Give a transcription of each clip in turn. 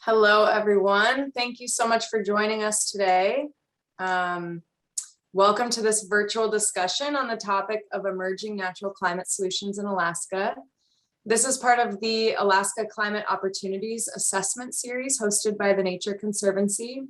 Hello, everyone. Thank you so much for joining us today. Welcome to this virtual discussion on the topic of emerging natural climate solutions in Alaska. This is part of the Alaska Climate Opportunities Assessment Series hosted by the Nature Conservancy.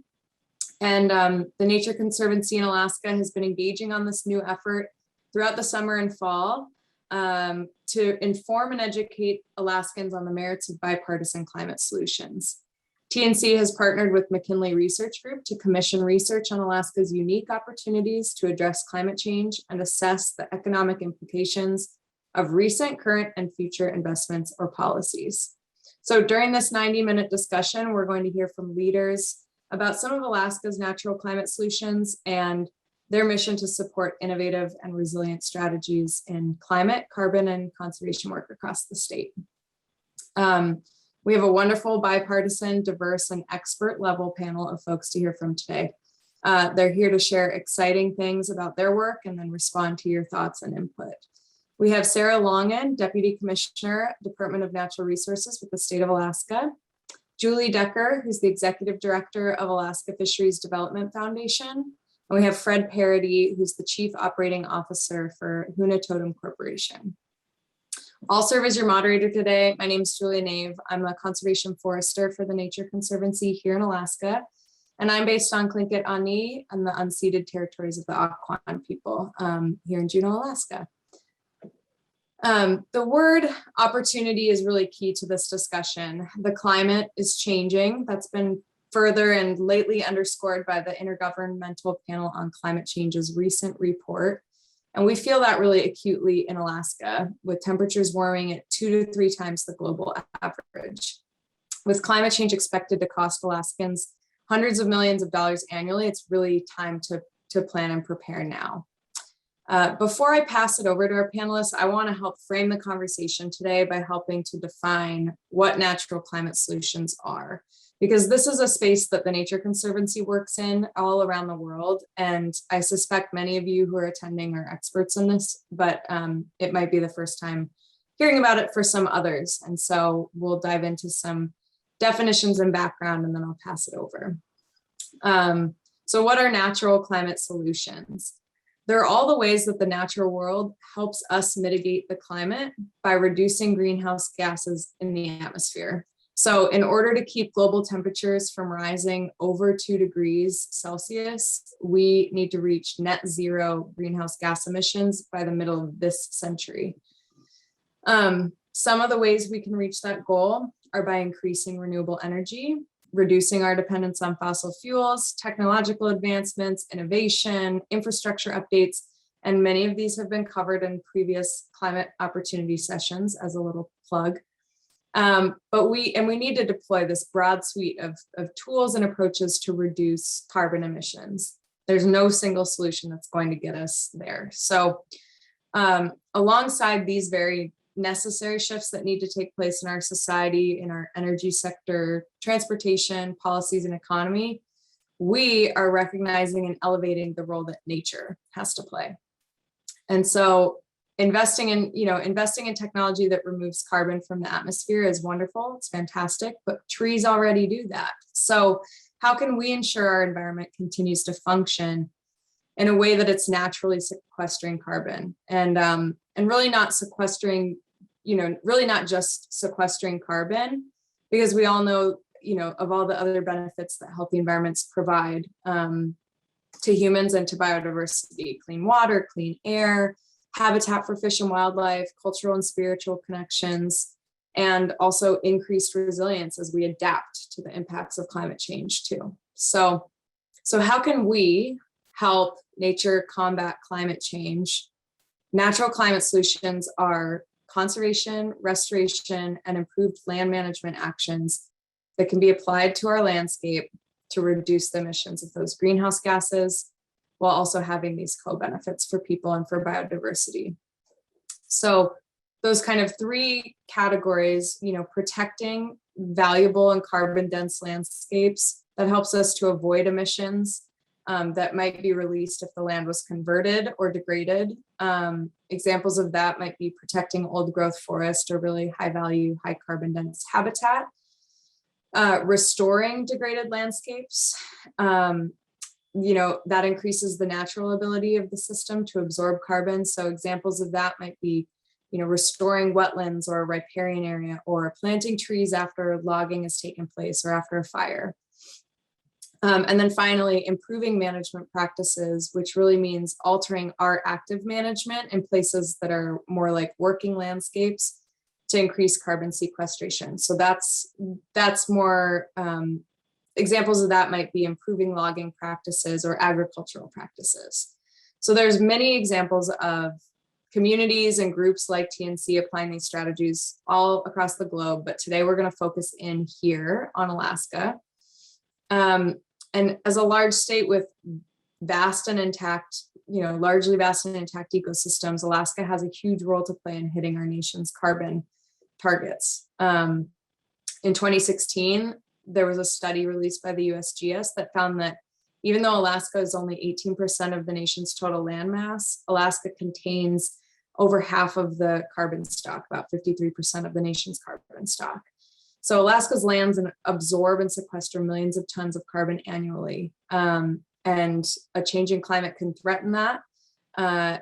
And the Nature Conservancy in Alaska has been engaging on this new effort throughout the summer and fall to inform and educate Alaskans on the merits of bipartisan climate solutions. TNC has partnered with McKinley Research Group to commission research on Alaska's unique opportunities to address climate change and assess the economic implications of recent, current, and future investments or policies. So during this 90-minute discussion, we're going to hear from leaders about some of Alaska's natural climate solutions and their mission to support innovative and resilient strategies in climate, carbon, and conservation work across the state. We have a wonderful bipartisan, diverse, and expert level panel of folks to hear from today. They're here to share exciting things about their work and then respond to your thoughts and input. We have Sarah Longan, Deputy Commissioner, Department of Natural Resources with the state of Alaska. Julie Decker, who's the Executive Director of Alaska Fisheries Development Foundation. And we have Fred Parady, who's the Chief Operating Officer for Huna Totem Corporation. I'll serve as your moderator today. My name is Julia Nave. I'm a conservation forester for the Nature Conservancy here in Alaska. And I'm based on Tlingit-Ani and the unceded territories of the Akwaan people here in Juneau, Alaska. The word opportunity is really key to this discussion. The climate is changing. That's been further and lately underscored by the Intergovernmental Panel on Climate Change's recent report. And we feel that really acutely in Alaska, with temperatures warming at 2 to 3 times the global average. With climate change expected to cost Alaskans hundreds of millions of dollars annually, it's really time to plan and prepare now. Before I pass it over to our panelists, I want to help frame the conversation today by helping to define what natural climate solutions are. Because this is a space that the Nature Conservancy works in all around the world. And I suspect many of you who are attending are experts in this, but it might be the first time hearing about it for some others. And so we'll dive into some definitions and background, and then I'll pass it over. So what are natural climate solutions? They're all the ways that the natural world helps us mitigate the climate by reducing greenhouse gases in the atmosphere. So in order to keep global temperatures from rising over 2 degrees Celsius, we need to reach net zero greenhouse gas emissions by the middle of this century. Some of the ways we can reach that goal are by increasing renewable energy, reducing our dependence on fossil fuels, technological advancements, innovation, infrastructure updates, and many of these have been covered in previous climate opportunity sessions as a little plug. But we need to deploy this broad suite of tools and approaches to reduce carbon emissions. There's no single solution that's going to get us there. So alongside these very necessary shifts that need to take place in our society, in our energy sector, transportation, policies, and economy, we are recognizing and elevating the role that nature has to play. And so investing in technology that removes carbon from the atmosphere is wonderful. It's fantastic, but trees already do that. So how can we ensure our environment continues to function in a way that it's naturally sequestering carbon and really not sequestering, really not just sequestering carbon, because we all know, of all the other benefits that healthy environments provide to humans and to biodiversity: clean water, clean air, habitat for fish and wildlife, cultural and spiritual connections, and also increased resilience as we adapt to the impacts of climate change too. So how can we help nature combat climate change? Natural climate solutions are conservation, restoration, and improved land management actions that can be applied to our landscape to reduce the emissions of those greenhouse gases, while also having these co-benefits for people and for biodiversity. So those kind of 3 categories, protecting valuable and carbon-dense landscapes, that helps us to avoid emissions that might be released if the land was converted or degraded. Examples of that might be protecting old growth forest or really high value, high carbon dense habitat. Restoring degraded landscapes, that increases the natural ability of the system to absorb carbon. So examples of that might be, restoring wetlands or a riparian area, or planting trees after logging has taken place or after a fire. And then finally, improving management practices, which really means altering our active management in places that are more like working landscapes to increase carbon sequestration. So that's more, examples of that might be improving logging practices or agricultural practices. So there's many examples of communities and groups like TNC applying these strategies all across the globe, but today we're going to focus in here on Alaska. And as a large state with vast and intact, largely vast and intact ecosystems, Alaska has a huge role to play in hitting our nation's carbon targets. In 2016, there was a study released by the USGS that found that even though Alaska is only 18% of the nation's total land mass, Alaska contains over half of the carbon stock, about 53% of the nation's carbon stock. So Alaska's lands absorb and sequester millions of tons of carbon annually. And a changing climate can threaten that, and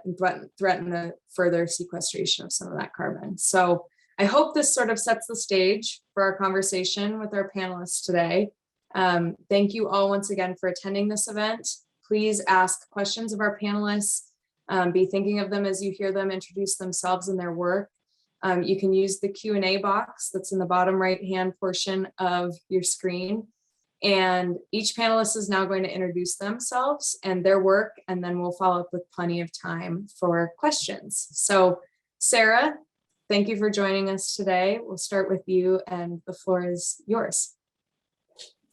threaten the further sequestration of some of that carbon. So I hope this sort of sets the stage for our conversation with our panelists today. Thank you all once again for attending this event. Please ask questions of our panelists. Be thinking of them as you hear them introduce themselves and their work. You can use the Q&A box that's in the bottom right-hand portion of your screen. And each panelist is now going to introduce themselves and their work, and then we'll follow up with plenty of time for questions. So Sarah, thank you for joining us today. We'll start with you and the floor is yours.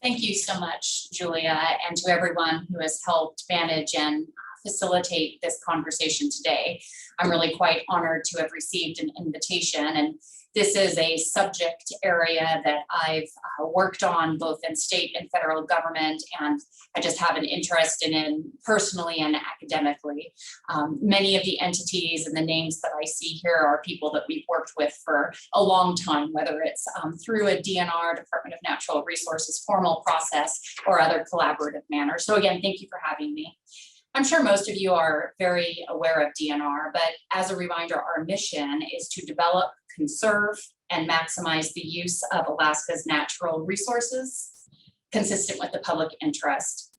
Thank you so much, Julia, and to everyone who has helped manage and facilitate this conversation today. I'm really quite honored to have received an invitation, and this is a subject area that I've worked on both in state and federal government, and I just have an interest in personally and academically. Many of the entities and the names that I see here are people that we've worked with for a long time, whether it's through a DNR, Department of Natural Resources, formal process, or other collaborative manner. So again, thank you for having me. I'm sure most of you are very aware of DNR, but as a reminder, our mission is to develop, conserve, and maximize the use of Alaska's natural resources consistent with the public interest.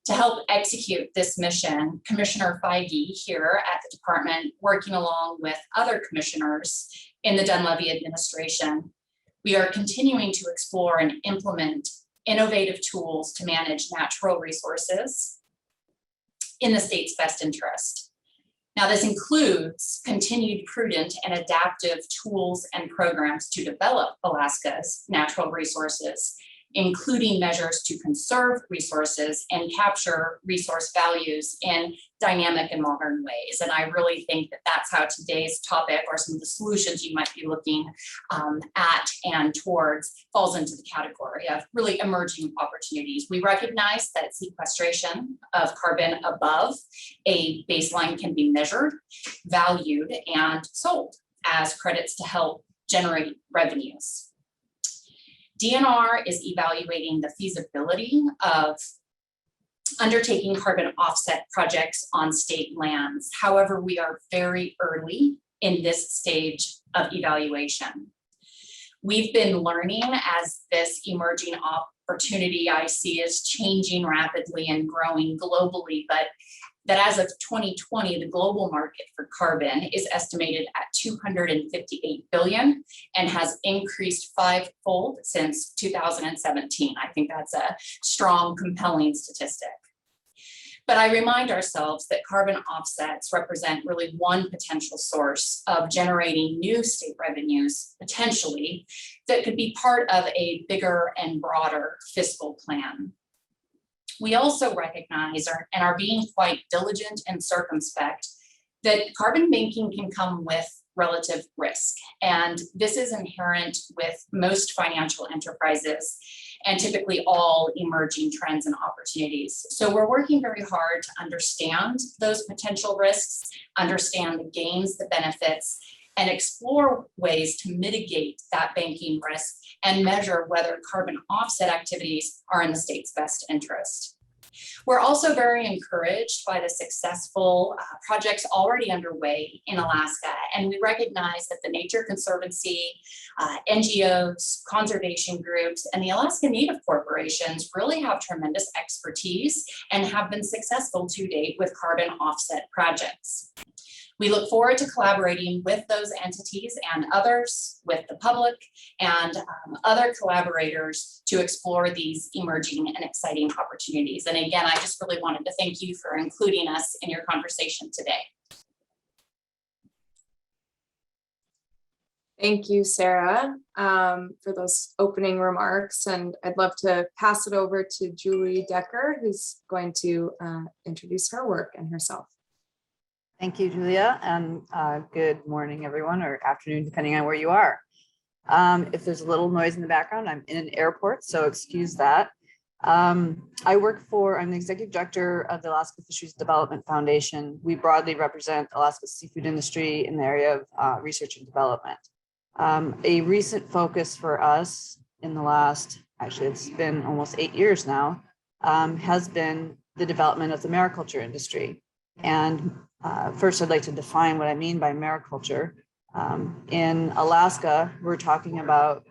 To help execute this mission, Commissioner Feige here at the department, working along with other commissioners in the Dunleavy administration, we are continuing to explore and implement innovative tools to manage natural resources in the state's best interest. Now, this includes continued prudent and adaptive tools and programs to develop Alaska's natural resources, including measures to conserve resources and capture resource values in dynamic and modern ways. And I really think that that's how today's topic, or some of the solutions you might be looking at and towards, falls into the category of really emerging opportunities. We recognize that sequestration of carbon above a baseline can be measured, valued, and sold as credits to help generate revenues. DNR is evaluating the feasibility of undertaking carbon offset projects on state lands. However, we are very early in this stage of evaluation. We've been learning as this emerging opportunity I see is changing rapidly and growing globally, but that as of 2020, the global market for carbon is estimated at 258 billion and has increased fivefold since 2017. I think that's a strong, compelling statistic. But I remind ourselves that carbon offsets represent really one potential source of generating new state revenues, potentially, that could be part of a bigger and broader fiscal plan. We also recognize and are being quite diligent and circumspect that carbon banking can come with relative risk. And this is inherent with most financial enterprises and typically all emerging trends and opportunities. So we're working very hard to understand those potential risks, understand the gains, the benefits, and explore ways to mitigate that banking risk and measure whether carbon offset activities are in the state's best interest. We're also very encouraged by the successful projects already underway in Alaska, and we recognize that the Nature Conservancy, NGOs, conservation groups, and the Alaska Native corporations really have tremendous expertise and have been successful to date with carbon offset projects. We look forward to collaborating with those entities and others, with the public and other collaborators to explore these emerging and exciting opportunities. And again, I just really wanted to thank you for including us in your conversation today. Thank you, Sarah, for those opening remarks. And I'd love to pass it over to Julie Decker, who's going to introduce her work and herself. Thank you, Julia, and good morning, everyone, or afternoon, depending on where you are. If there's a little noise in the background, I'm in an airport, so excuse that. I'm the executive director of the Alaska Fisheries Development Foundation. We broadly represent Alaska's seafood industry in the area of research and development. A recent focus for us in the last, actually it's been almost 8 years now, has been the development of the mariculture industry. And first, I'd like to define what I mean by mariculture. In Alaska, we're talking about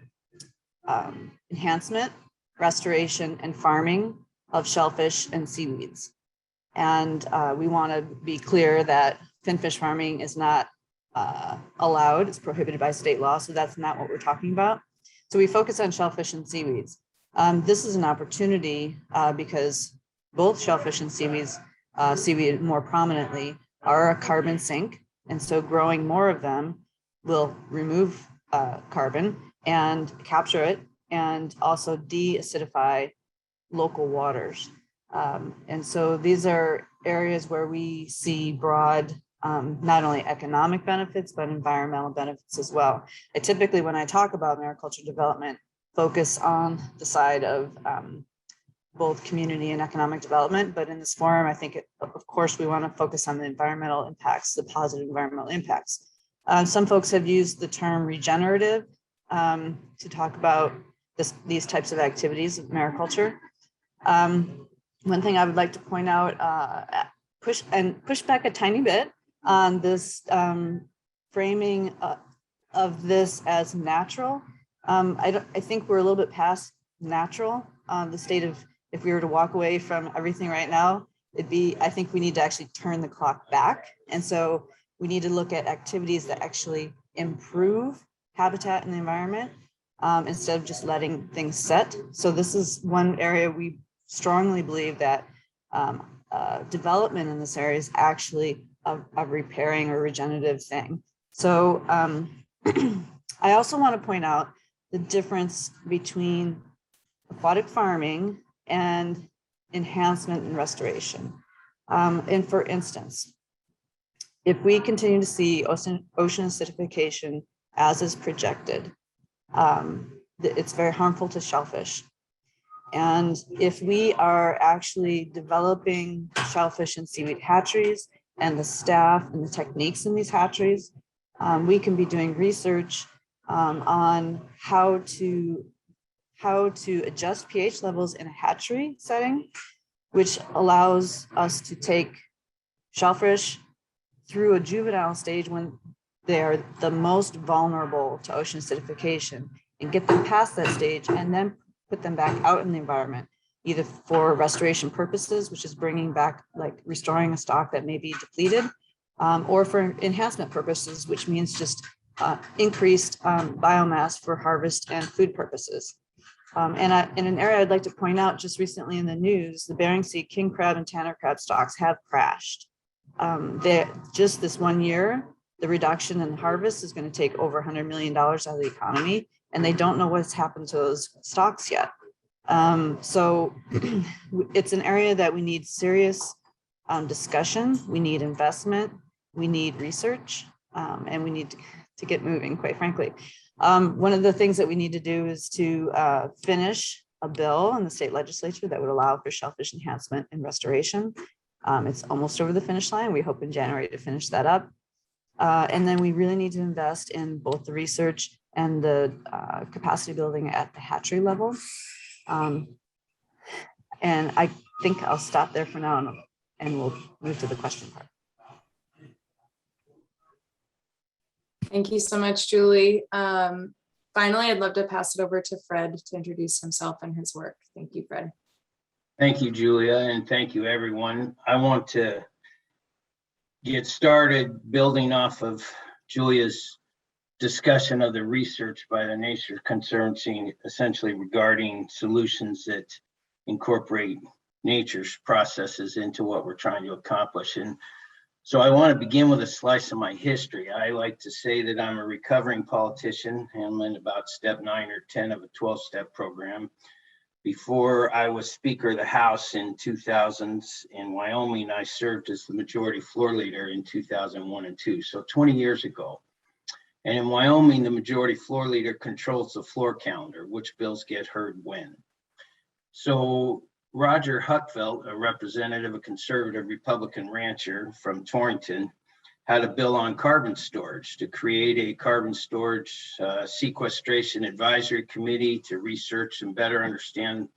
enhancement, restoration, and farming of shellfish and seaweeds. And we want to be clear that finfish farming is not allowed. It's prohibited by state law, so that's not what we're talking about. So we focus on shellfish and seaweeds. This is an opportunity because both shellfish and seaweed more prominently, are a carbon sink. And so growing more of them will remove carbon and capture it and also de-acidify local waters. And so these are areas where we see broad, not only economic benefits, but environmental benefits as well. I typically, when I talk about mariculture development, focus on the side of both community and economic development, but in this forum, I think, of course, we want to focus on the environmental impacts, the positive environmental impacts. Some folks have used the term regenerative to talk about these types of activities of mariculture. One thing I would like to point out, push back a tiny bit on this framing of this as natural. I think we're a little bit past natural. The state of, if we were to walk away from everything right now, I think we need to actually turn the clock back. And so we need to look at activities that actually improve habitat and the environment instead of just letting things set. So this is one area we strongly believe that development in this area is actually a repairing or regenerative thing. So I also want to point out the difference between aquatic farming and enhancement and restoration. And for instance, if we continue to see ocean acidification as is projected, it's very harmful to shellfish. And if we are actually developing shellfish and seaweed hatcheries and the staff and the techniques in these hatcheries, we can be doing research on how to adjust pH levels in a hatchery setting, which allows us to take shellfish through a juvenile stage when they are the most vulnerable to ocean acidification and get them past that stage and then put them back out in the environment, either for restoration purposes, which is bringing back, like restoring a stock that may be depleted, or for enhancement purposes, which means just increased biomass for harvest and food purposes. And in an area I'd like to point out, just recently in the news, the Bering Sea king crab and tanner crab stocks have crashed. Just this 1 year, the reduction in harvest is going to take over $100 million out of the economy, and they don't know what's happened to those stocks yet. So it's an area that we need serious discussion, we need investment, we need research, and we need to get moving, quite frankly. One of the things that we need to do is to finish a bill in the state legislature that would allow for shellfish enhancement and restoration. It's almost over the finish line. We hope in January to finish that up. And then we really need to invest in both the research and the capacity building at the hatchery level. And I think I'll stop there for now, and we'll move to the question part. Thank you so much, Julie. Finally, I'd love to pass it over to Fred to introduce himself and his work. Thank you, Fred. Thank you, Julia, and thank you, everyone. I want to get started building off of Julia's discussion of the research by the Nature Conservancy, essentially regarding solutions that incorporate nature's processes into what we're trying to accomplish. And so I want to begin with a slice of my history. I like to say that I'm a recovering politician, handling about step 9 or 10 of a 12-step program. Before I was Speaker of the House in 2000s in Wyoming, I served as the majority floor leader in 2001 and 2, so 20 years ago. And in Wyoming, the majority floor leader controls the floor calendar, which bills get heard when. So Roger Huckfeld, a representative, a conservative Republican rancher from Torrington, had a bill on carbon storage to create a carbon storage sequestration advisory committee to research and better understand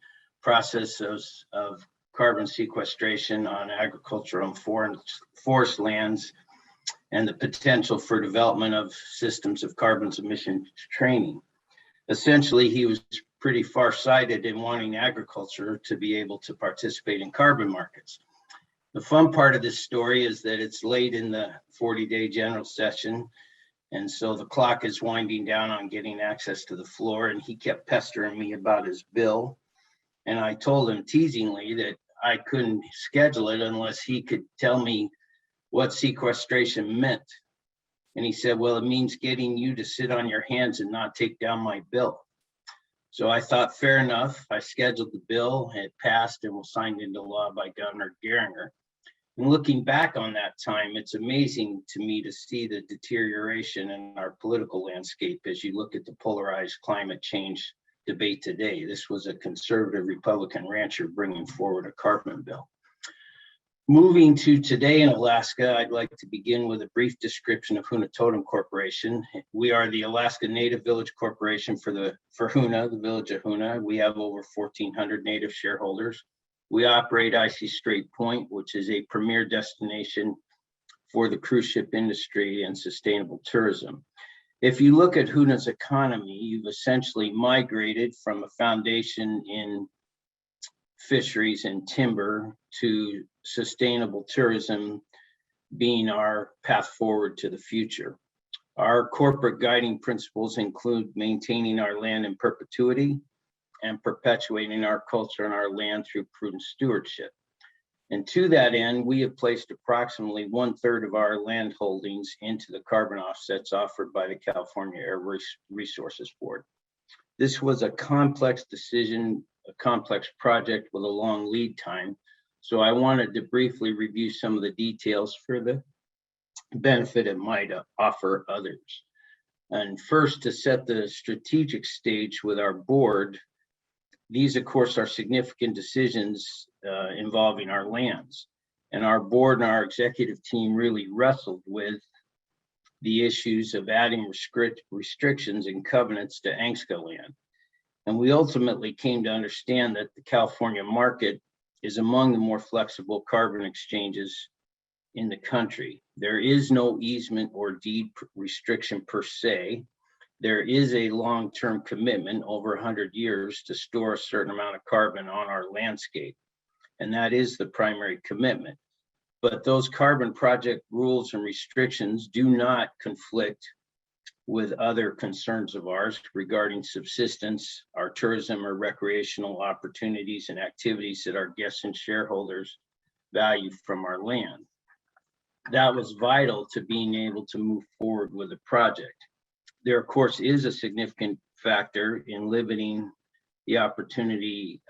processes of carbon sequestration on agricultural and forest lands and the potential for development of systems of carbon emission training. Essentially, he was pretty far-sighted in wanting agriculture to be able to participate in carbon markets. The fun part of this story is that it's late in the 40-day general session, and so the clock is winding down on getting access to the floor, and he kept pestering me about his bill. And I told him teasingly that I couldn't schedule it unless he could tell me what sequestration meant. And he said, well, it means getting you to sit on your hands and not take down my bill. So I thought, fair enough. I scheduled the bill, it passed and was signed into law by Governor Geringer. And looking back on that time, it's amazing to me to see the deterioration in our political landscape as you look at the polarized climate change debate today. This was a conservative Republican rancher bringing forward a carbon bill. Moving to today in Alaska, I'd like to begin with a brief description of Huna Totem Corporation. We are the Alaska Native Village Corporation for Huna, the village of Huna. We have over 1,400 Native shareholders. We operate Icy Strait Point, which is a premier destination for the cruise ship industry and sustainable tourism. If you look at Huna's economy, you've essentially migrated from a foundation in fisheries and timber to sustainable tourism being our path forward to the future. Our corporate guiding principles include maintaining our land in perpetuity and perpetuating our culture and our land through prudent stewardship. And to that end, we have placed approximately 1/3 of our land holdings into the carbon offsets offered by the California Air Resources Board. This was a complex decision, a complex project with a long lead time. So I wanted to briefly review some of the details for the benefit it might offer others. And first, to set the strategic stage with our board, these, of course, are significant decisions involving our lands. And our board and our executive team really wrestled with the issues of adding restrictions and covenants to ANCSA land. And we ultimately came to understand that the California market is among the more flexible carbon exchanges in the country. There is no easement or deed restriction per se. There is a long-term commitment over 100 years to store a certain amount of carbon on our landscape. And that is the primary commitment. But those carbon project rules and restrictions do not conflict with other concerns of ours regarding subsistence, our tourism or recreational opportunities and activities that our guests and shareholders value from our land. That was vital to being able to move forward with the project. There, of course, is a significant factor in limiting the opportunity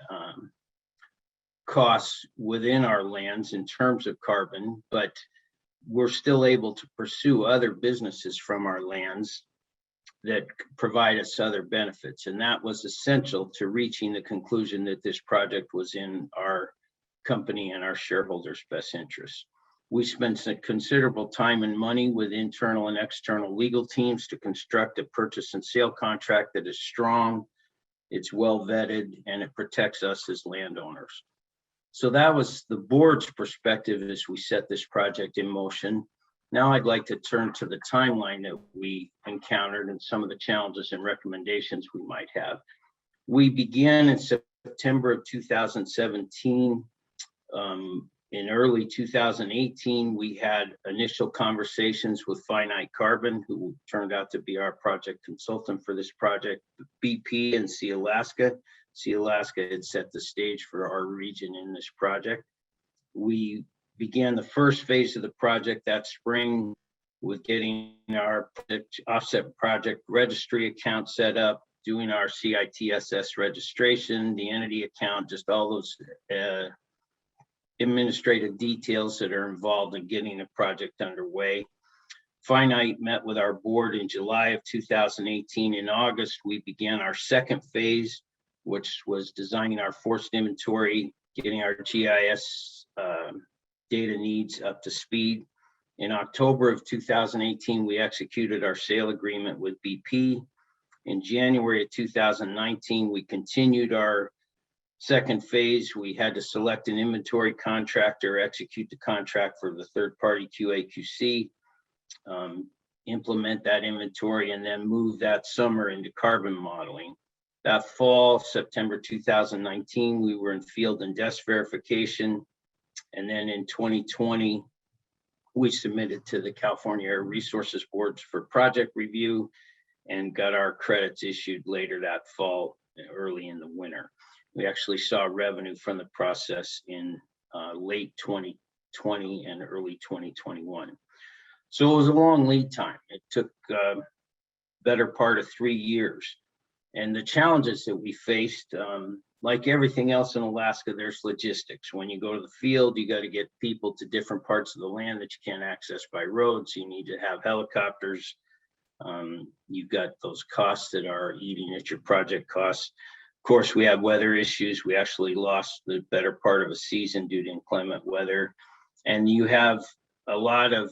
costs within our lands in terms of carbon, but we're still able to pursue other businesses from our lands that provide us other benefits. And that was essential to reaching the conclusion that this project was in our company and our shareholders' best interest. We spent some considerable time and money with internal and external legal teams to construct a purchase and sale contract that is strong, it's well vetted, and it protects us as landowners. So that was the board's perspective as we set this project in motion. Now I'd like to turn to the timeline that we encountered and some of the challenges and recommendations we might have. We began in September of 2017. In early 2018, we had initial conversations with Finite Carbon, who turned out to be our project consultant for this project, BP and Sea Alaska. Sea Alaska had set the stage for our region in this project. We began the first phase of the project that spring with getting our offset project registry account set up, doing our CITSS registration, the entity account, just all those administrative details that are involved in getting the project underway. Finite met with our board in July of 2018. In August, we began our second phase, which was designing our forest inventory, getting our GIS data needs up to speed. In October of 2018, we executed our sale agreement with BP. In January of 2019, we continued our second phase. We had to select an inventory contractor, execute the contract for the third-party QA/QC, implement that inventory, and then move that summer into carbon modeling. That fall, September 2019, we were in field and desk verification. And then in 2020, we submitted to the California Air Resources Boards for project review and got our credits issued later that fall, early in the winter. We actually saw revenue from the process in late 2020 and early 2021. So it was a long lead time. It took better part of 3 years. And the challenges that we faced, like everything else in Alaska, there's logistics. When you go to the field, you got to get people to different parts of the land that you can't access by road. So you need to have helicopters. You've got those costs that are eating at your project costs. Of course, we have weather issues. We actually lost the better part of a season due to inclement weather. And you have a lot of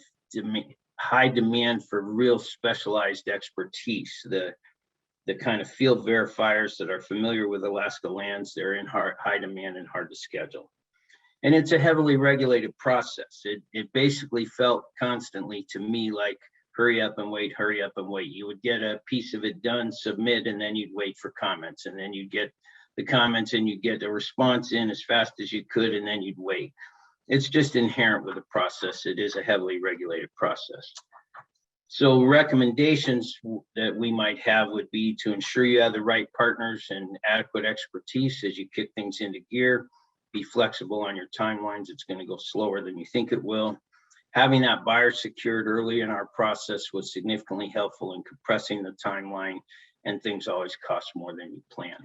high demand for real specialized expertise. The kind of field verifiers that are familiar with Alaska lands, they're in high demand and hard to schedule. And it's a heavily regulated process. It basically felt constantly to me like, hurry up and wait, hurry up and wait. You would get a piece of it done, submit, and then you'd wait for comments. And then you'd get the comments and you'd get a response in as fast as you could, and then you'd wait. It's just inherent with the process. It is a heavily regulated process. So recommendations that we might have would be to ensure you have the right partners and adequate expertise as you kick things into gear. Be flexible on your timelines. It's going to go slower than you think it will. Having that buyer secured early in our process was significantly helpful in compressing the timeline, and things always cost more than you plan.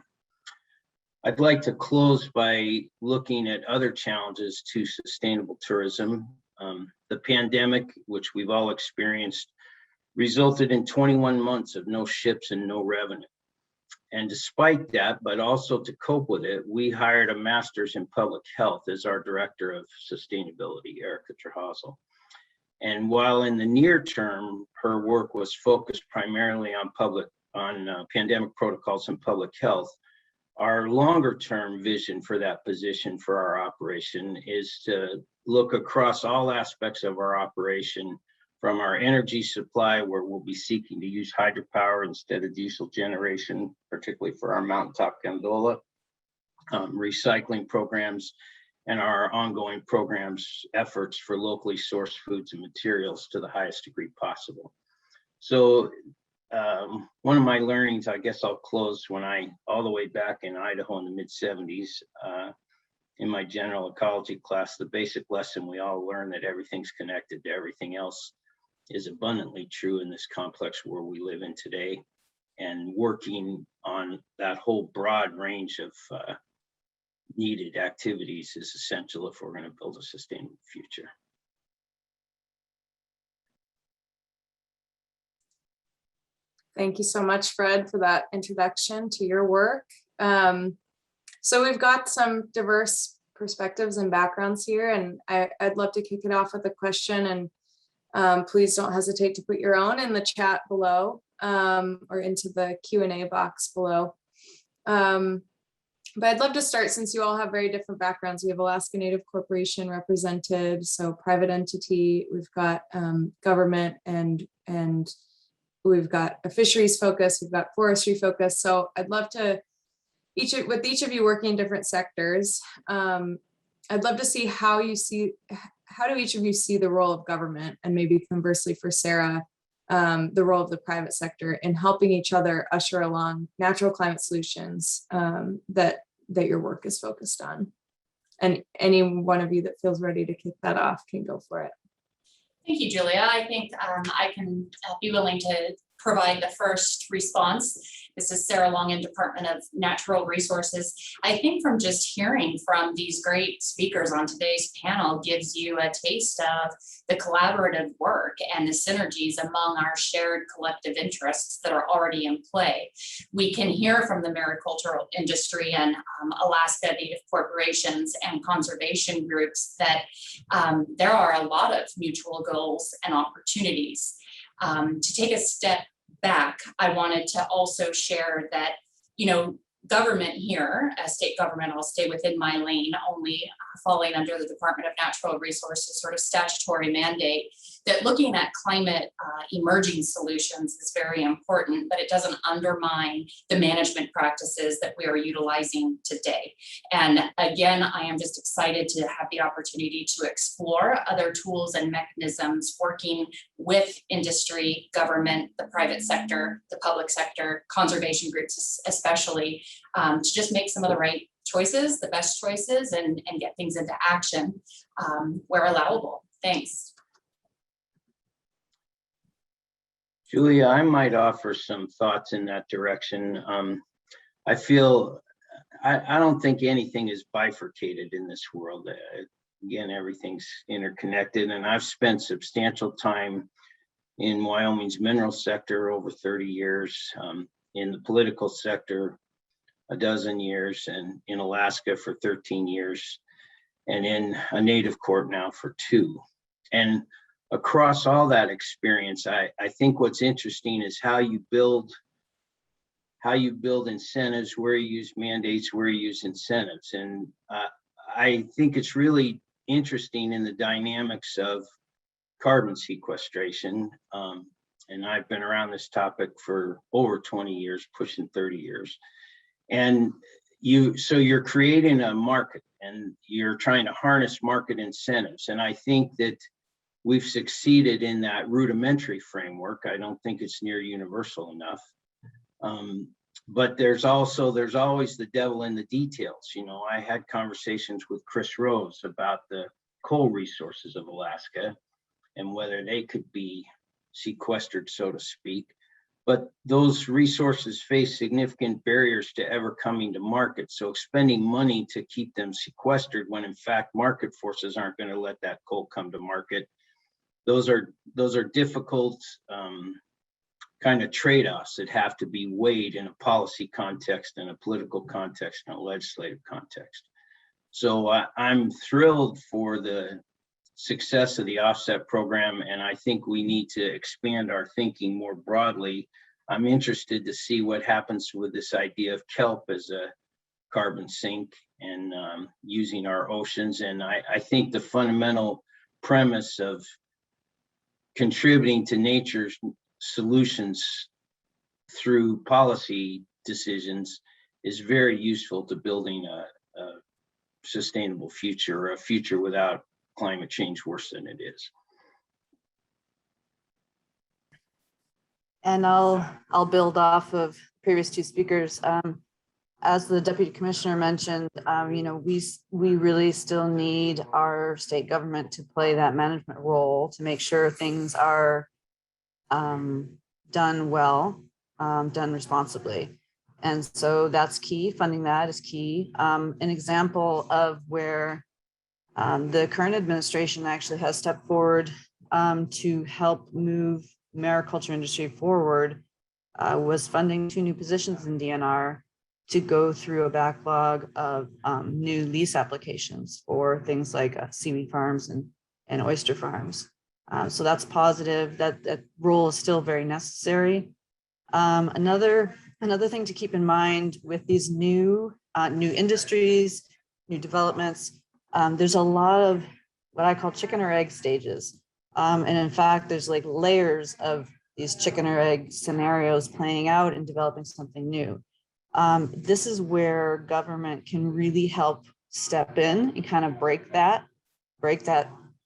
I'd like to close by looking at other challenges to sustainable tourism. The pandemic, which we've all experienced, resulted in 21 months of no ships and no revenue. And despite that, but also to cope with it, we hired a master's in public health as our director of sustainability, Erica Trehasel. And while in the near term, her work was focused primarily on pandemic protocols and public health, our longer term vision for that position for our operation is to look across all aspects of our operation, from our energy supply, where we'll be seeking to use hydropower instead of diesel generation, particularly for our mountaintop gondola, recycling programs, and our ongoing programs efforts for locally sourced foods and materials to the highest degree possible. So one of my learnings, I guess I'll close when all the way back in Idaho in the mid-70s, in my general ecology class, the basic lesson we all learned that everything's connected to everything else is abundantly true in this complex world we live in today. And working on that whole broad range of needed activities is essential if we're going to build a sustainable future. Thank you so much, Fred, for that introduction to your work. So we've got some diverse perspectives and backgrounds here, and I'd love to kick it off with a question, and please don't hesitate to put your own in the chat below or into the Q&A box below. But I'd love to start, since you all have very different backgrounds. We have Alaska Native Corporation represented, so private entity. We've got government, and we've got a fisheries focus. We've got forestry focus. So I'd love to, with each of you working in different sectors, I'd love to see how do each of you see the role of government, and maybe conversely for Sarah, the role of the private sector in helping each other usher along natural climate solutions that your work is focused on. And any one of you that feels ready to kick that off can go for it. Thank you, Julia. I think I can be willing to provide the first response. This is Sarah Longan, Department of Natural Resources. I think from just hearing from these great speakers on today's panel gives you a taste of the collaborative work and the synergies among our shared collective interests that are already in play. We can hear from the maricultural industry and Alaska Native corporations and conservation groups that there are a lot of mutual goals and opportunities. To take a step back, I wanted to also share that, government here, as state government, I'll stay within my lane, only falling under the Department of Natural Resources sort of statutory mandate, that looking at climate emerging solutions is very important, but it doesn't undermine the management practices that we are utilizing today. And again, I am just excited to have the opportunity to explore other tools and mechanisms working with industry, government, the private sector, the public sector, conservation groups especially, to just make some of the right choices, the best choices, and get things into action where allowable. Thanks. Julia, I might offer some thoughts in that direction. I feel, I don't think anything is bifurcated in this world. Again, everything's interconnected, and I've spent substantial time in Wyoming's mineral sector over 30 years, in the political sector a dozen years, and in Alaska for 13 years, and in a Native Corp now for 2. And across all that experience, I think what's interesting is how you build incentives, where you use mandates, where you use incentives. And I think it's really interesting in the dynamics of carbon sequestration. And I've been around this topic for over 20 years, pushing 30 years. And so you're creating a market, and you're trying to harness market incentives. And I think that we've succeeded in that rudimentary framework. I don't think it's near universal enough. But there's always the devil in the details. I had conversations with Chris Rose about the coal resources of Alaska and whether they could be sequestered, so to speak. But those resources face significant barriers to ever coming to market. So expending money to keep them sequestered when in fact market forces aren't going to let that coal come to market, those are difficult kind of trade-offs that have to be weighed in a policy context, in a political context, in a legislative context. So I'm thrilled for the success of the offset program, and I think we need to expand our thinking more broadly. I'm interested to see what happens with this idea of kelp as a carbon sink and using our oceans. And I think the fundamental premise of contributing to nature's solutions through policy decisions is very useful to building a sustainable future, or a future without climate change worse than it is. And I'll build off of previous 2 speakers. As the Deputy Commissioner mentioned, we really still need our state government to play that management role to make sure things are done well, done responsibly. And so that's key. Funding that is key. An example of where the current administration actually has stepped forward to help move mariculture industry forward was funding 2 new positions in DNR to go through a backlog of new lease applications for things like seaweed farms and oyster farms. So that's positive. That role is still very necessary. Another thing to keep in mind with these new industries, new developments, there's a lot of what I call chicken or egg stages. And in fact, there's like layers of these chicken or egg scenarios playing out and developing something new. This is where government can really help step in and kind of break that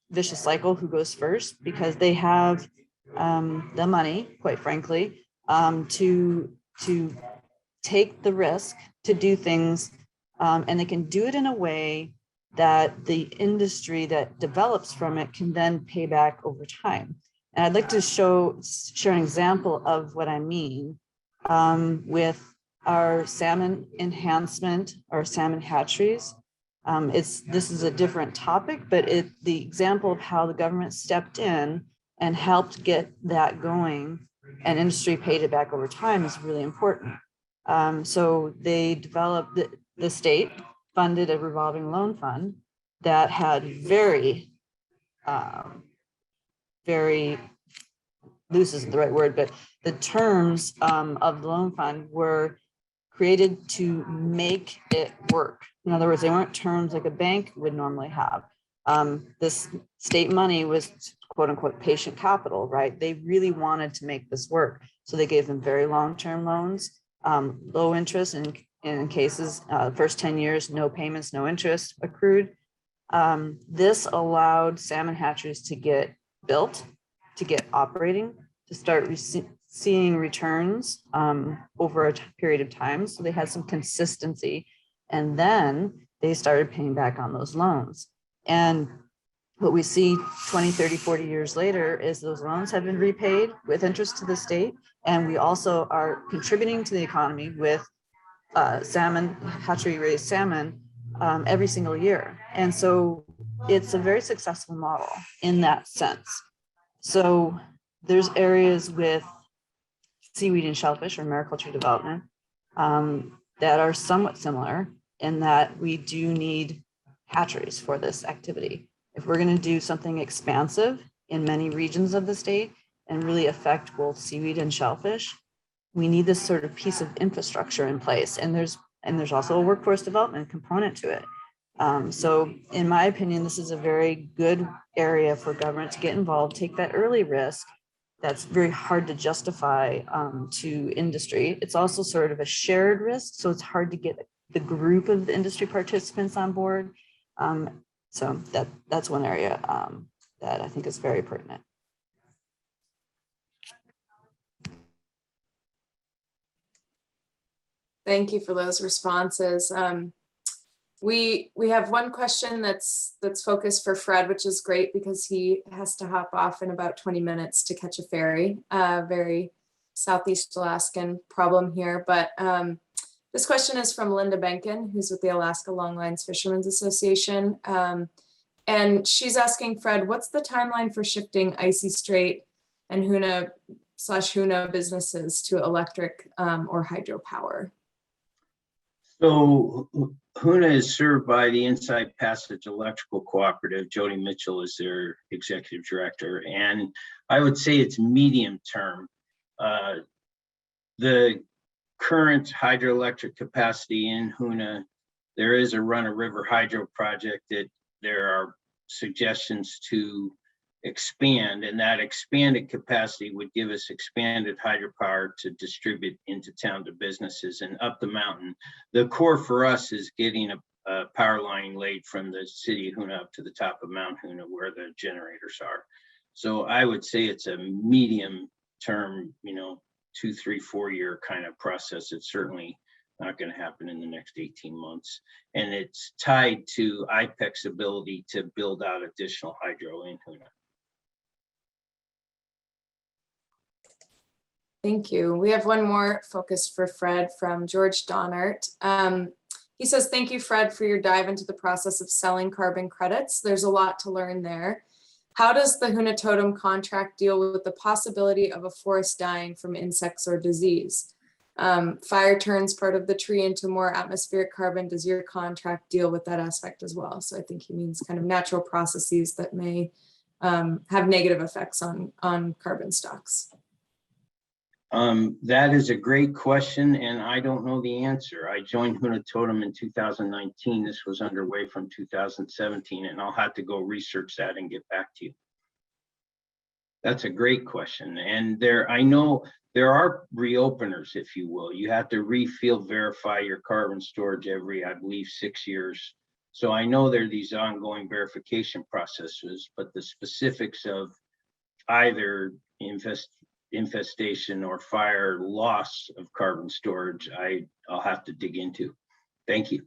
vicious cycle, who goes first, because they have the money, quite frankly, to take the risk to do things, and they can do it in a way that the industry that develops from it can then pay back over time. And I'd like to share an example of what I mean with our salmon enhancement, our salmon hatcheries. This is a different topic, but the example of how the government stepped in and helped get that going and industry paid it back over time is really important. So they developed, the state funded a revolving loan fund that had very loose isn't the right word, but the terms of the loan fund were created to make it work. In other words, they weren't terms like a bank would normally have. This state money was quote unquote patient capital, right? They really wanted to make this work. So they gave them very long-term loans, low interest in cases, first 10 years, no payments, no interest accrued. This allowed salmon hatcheries to get built, to get operating, to start seeing returns over a period of time. So they had some consistency, and then they started paying back on those loans. And what we see 20, 30, 40 years later is those loans have been repaid with interest to the state. And we also are contributing to the economy with salmon, hatchery raised salmon every single year. And so it's a very successful model in that sense. So there's areas with seaweed and shellfish or mariculture development that are somewhat similar in that we do need hatcheries for this activity. If we're going to do something expansive in many regions of the state and really affect both seaweed and shellfish, we need this sort of piece of infrastructure in place. And there's also a workforce development component to it. So in my opinion, this is a very good area for government to get involved, take that early risk. That's very hard to justify to industry. It's also sort of a shared risk. So it's hard to get the group of the industry participants on board. So that's one area that I think is very pertinent. Thank you for those responses. We have one question that's focused for Fred, which is great because he has to hop off in about 20 minutes to catch a ferry. Very Southeast Alaskan problem here, but this question is from Linda Benkin, who's with the Alaska Longlines Fishermen's Association. And she's asking Fred, what's the timeline for shifting Icy Strait and Huna/Huna businesses to electric or hydropower? So Huna is served by the Inside Passage Electrical Cooperative. Jody Mitchell is their executive director. And I would say it's medium term. The current hydroelectric capacity in Huna, there is a run-of-river hydro project that there are suggestions to expand, and that expanded capacity would give us expanded hydropower to distribute into town to businesses and up the mountain. The core for us is getting a power line laid from the city of Huna up to the top of Mount Huna where the generators are. So I would say it's a medium term, 2, 3, 4 year kind of process. It's certainly not going to happen in the next 18 months. And it's tied to IPEC's ability to build out additional hydro in Huna. Thank you. We have one more focus for Fred from George Donnert. He says, thank you, Fred, for your dive into the process of selling carbon credits. There's a lot to learn there. How does the Huna Totem contract deal with the possibility of a forest dying from insects or disease? Fire turns part of the tree into more atmospheric carbon. Does your contract deal with that aspect as well? So I think he means kind of natural processes that may have negative effects on carbon stocks. That is a great question, and I don't know the answer. I joined Huna Totem in 2019. This was underway from 2017, and I'll have to go research that and get back to you. That's a great question. And I know there are reopeners, if you will. You have to refield verify your carbon storage every, I believe, 6 years. So I know there are these ongoing verification processes, but the specifics of either infestation or fire loss of carbon storage, I'll have to dig into. Thank you.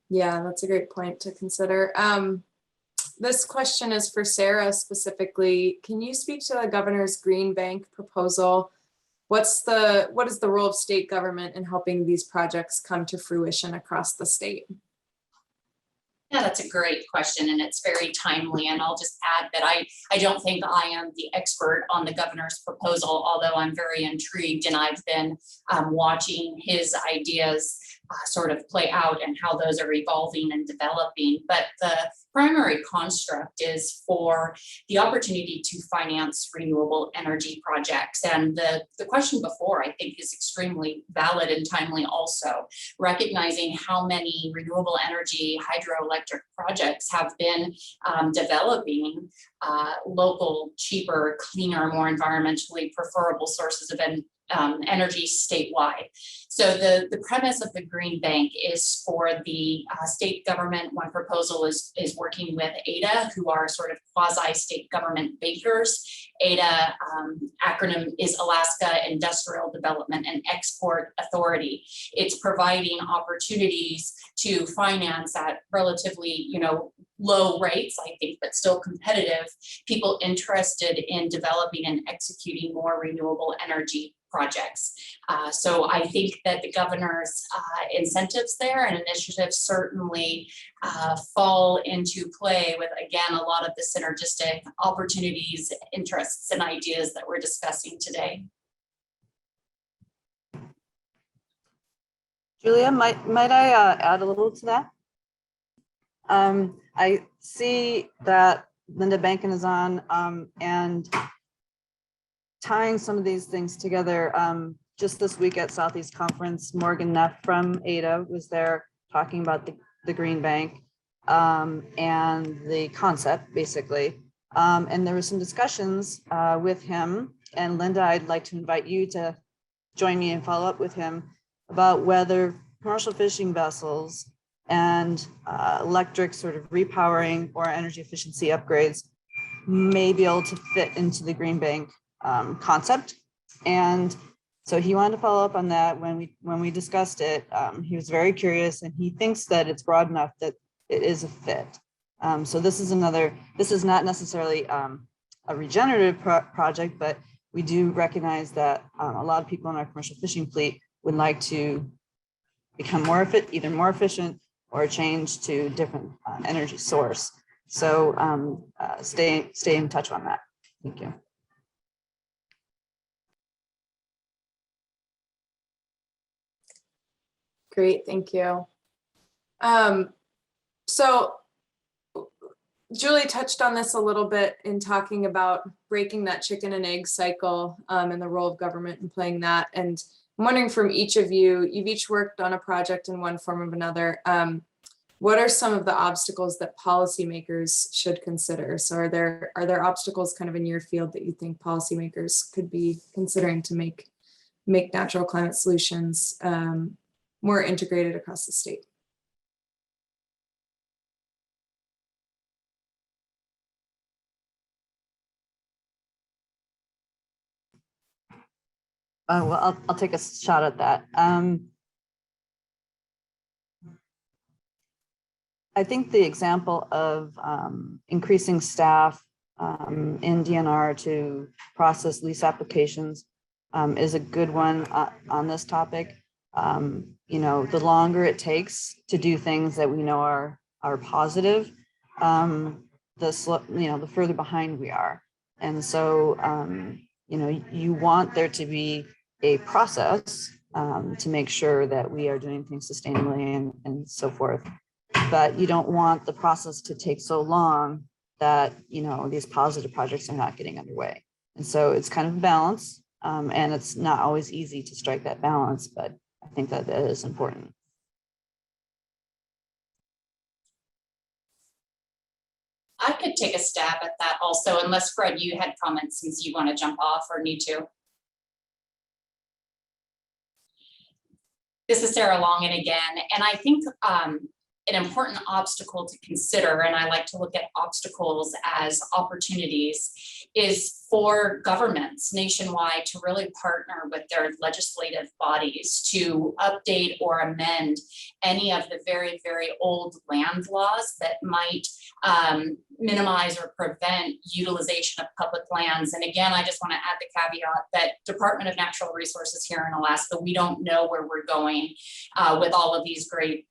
Yeah, that's a great point to consider. This question is for Sarah specifically. Can you speak to the governor's Green Bank proposal? What is the role of state government in helping these projects come to fruition across the state? Yeah, that's a great question, and it's very timely. And I'll just add that I don't think I am the expert on the governor's proposal, although I'm very intrigued, and I've been watching his ideas sort of play out and how those are evolving and developing. But the primary construct is for the opportunity to finance renewable energy projects. And the question before, I think, is extremely valid and timely also, recognizing how many renewable energy hydroelectric projects have been developing local, cheaper, cleaner, more environmentally preferable sources of energy statewide. So the premise of the Green Bank is for the state government. One proposal is working with ADA, who are sort of quasi-state government bankers. ADA acronym is Alaska Industrial Development and Export Authority. It's providing opportunities to finance at relatively, low rates, I think, but still competitive, people interested in developing and executing more renewable energy projects. So I think that the governor's incentives there and initiatives certainly fall into play with, again, a lot of the synergistic opportunities, interests, and ideas that we're discussing today. Julia, might I add a little to that? I see that Linda Bankin is on, and tying some of these things together. Just this week at Southeast Conference, Morgan Neff from ADA was there talking about the Green Bank and the concept, basically. And there were some discussions with him. And Linda, I'd like to invite you to join me and follow up with him about whether commercial fishing vessels and electric sort of repowering or energy efficiency upgrades may be able to fit into the Green Bank concept. And so he wanted to follow up on that. When we discussed it, he was very curious, and he thinks that it's broad enough that it is a fit. So this is not necessarily a regenerative project, but we do recognize that a lot of people in our commercial fishing fleet would like to become either more efficient or change to different energy source. So stay in touch on that. Thank you. Great, thank you. So Julie touched on this a little bit in talking about breaking that chicken and egg cycle and the role of government in playing that. And I'm wondering, from each of you, you've each worked on a project in one form or another. What are some of the obstacles that policymakers should consider? So are there obstacles kind of in your field that you think policymakers could be considering to make natural climate solutions more integrated across the state? Well, I'll take a shot at that. I think the example of increasing staff in DNR to process lease applications is a good one on this topic. The longer it takes to do things that we know are positive, the further behind we are. And so you want there to be a process to make sure that we are doing things sustainably and so forth. But you don't want the process to take so long that, these positive projects are not getting underway. And so it's kind of a balance, and it's not always easy to strike that balance, but I think that is important. I could take a stab at that also, unless Fred, you had comments since you want to jump off or need to. This is Sarah Longan again, and I think an important obstacle to consider, and I like to look at obstacles as opportunities, is for governments nationwide to really partner with their legislative bodies to update or amend any of the very, very old land laws that might minimize or prevent utilization of public lands. And again, I just want to add the caveat that Department of Natural Resources here in Alaska, we don't know where we're going with all of these great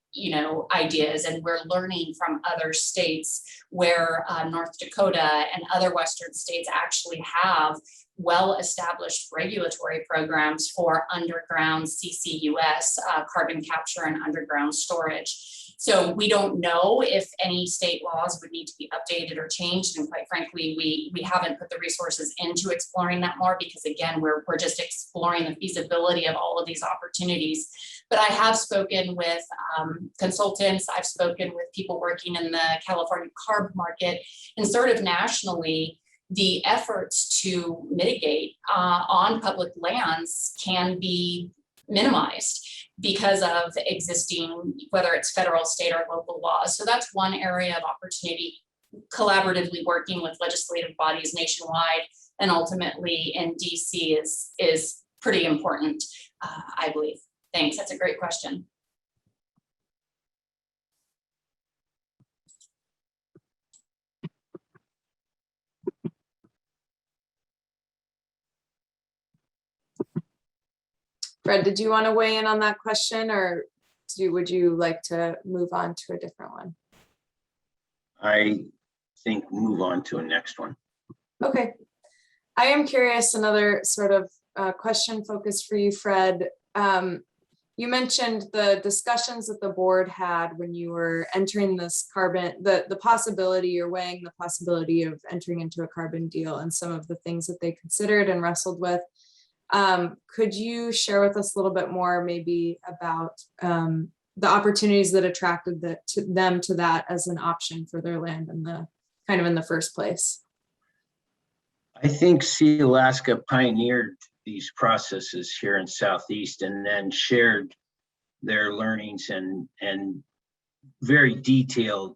ideas, and we're learning from other states where North Dakota and other Western states actually have well-established regulatory programs for underground CCUS, carbon capture and underground storage. So we don't know if any state laws would need to be updated or changed, and quite frankly, we haven't put the resources into exploring that more because again, we're just exploring the feasibility of all of these opportunities. But I have spoken with consultants, I've spoken with people working in the California carb market, and sort of nationally, the efforts to mitigate on public lands can be minimized because of existing, whether it's federal, state, or local laws. So that's one area of opportunity, collaboratively working with legislative bodies nationwide and ultimately in DC is pretty important, I believe. Thanks, that's a great question. Fred, did you want to weigh in on that question, or would you like to move on to a different one? I think move on to a next one. Okay. I am curious, another sort of question focused for you, Fred. You mentioned the discussions that the board had when you were entering this carbon, the possibility, or weighing the possibility of entering into a carbon deal, and some of the things that they considered and wrestled with. Could you share with us a little bit more maybe about the opportunities that attracted them to that as an option for their land in the first place? I think See Alaska pioneered these processes here in Southeast and then shared their learnings and very detailed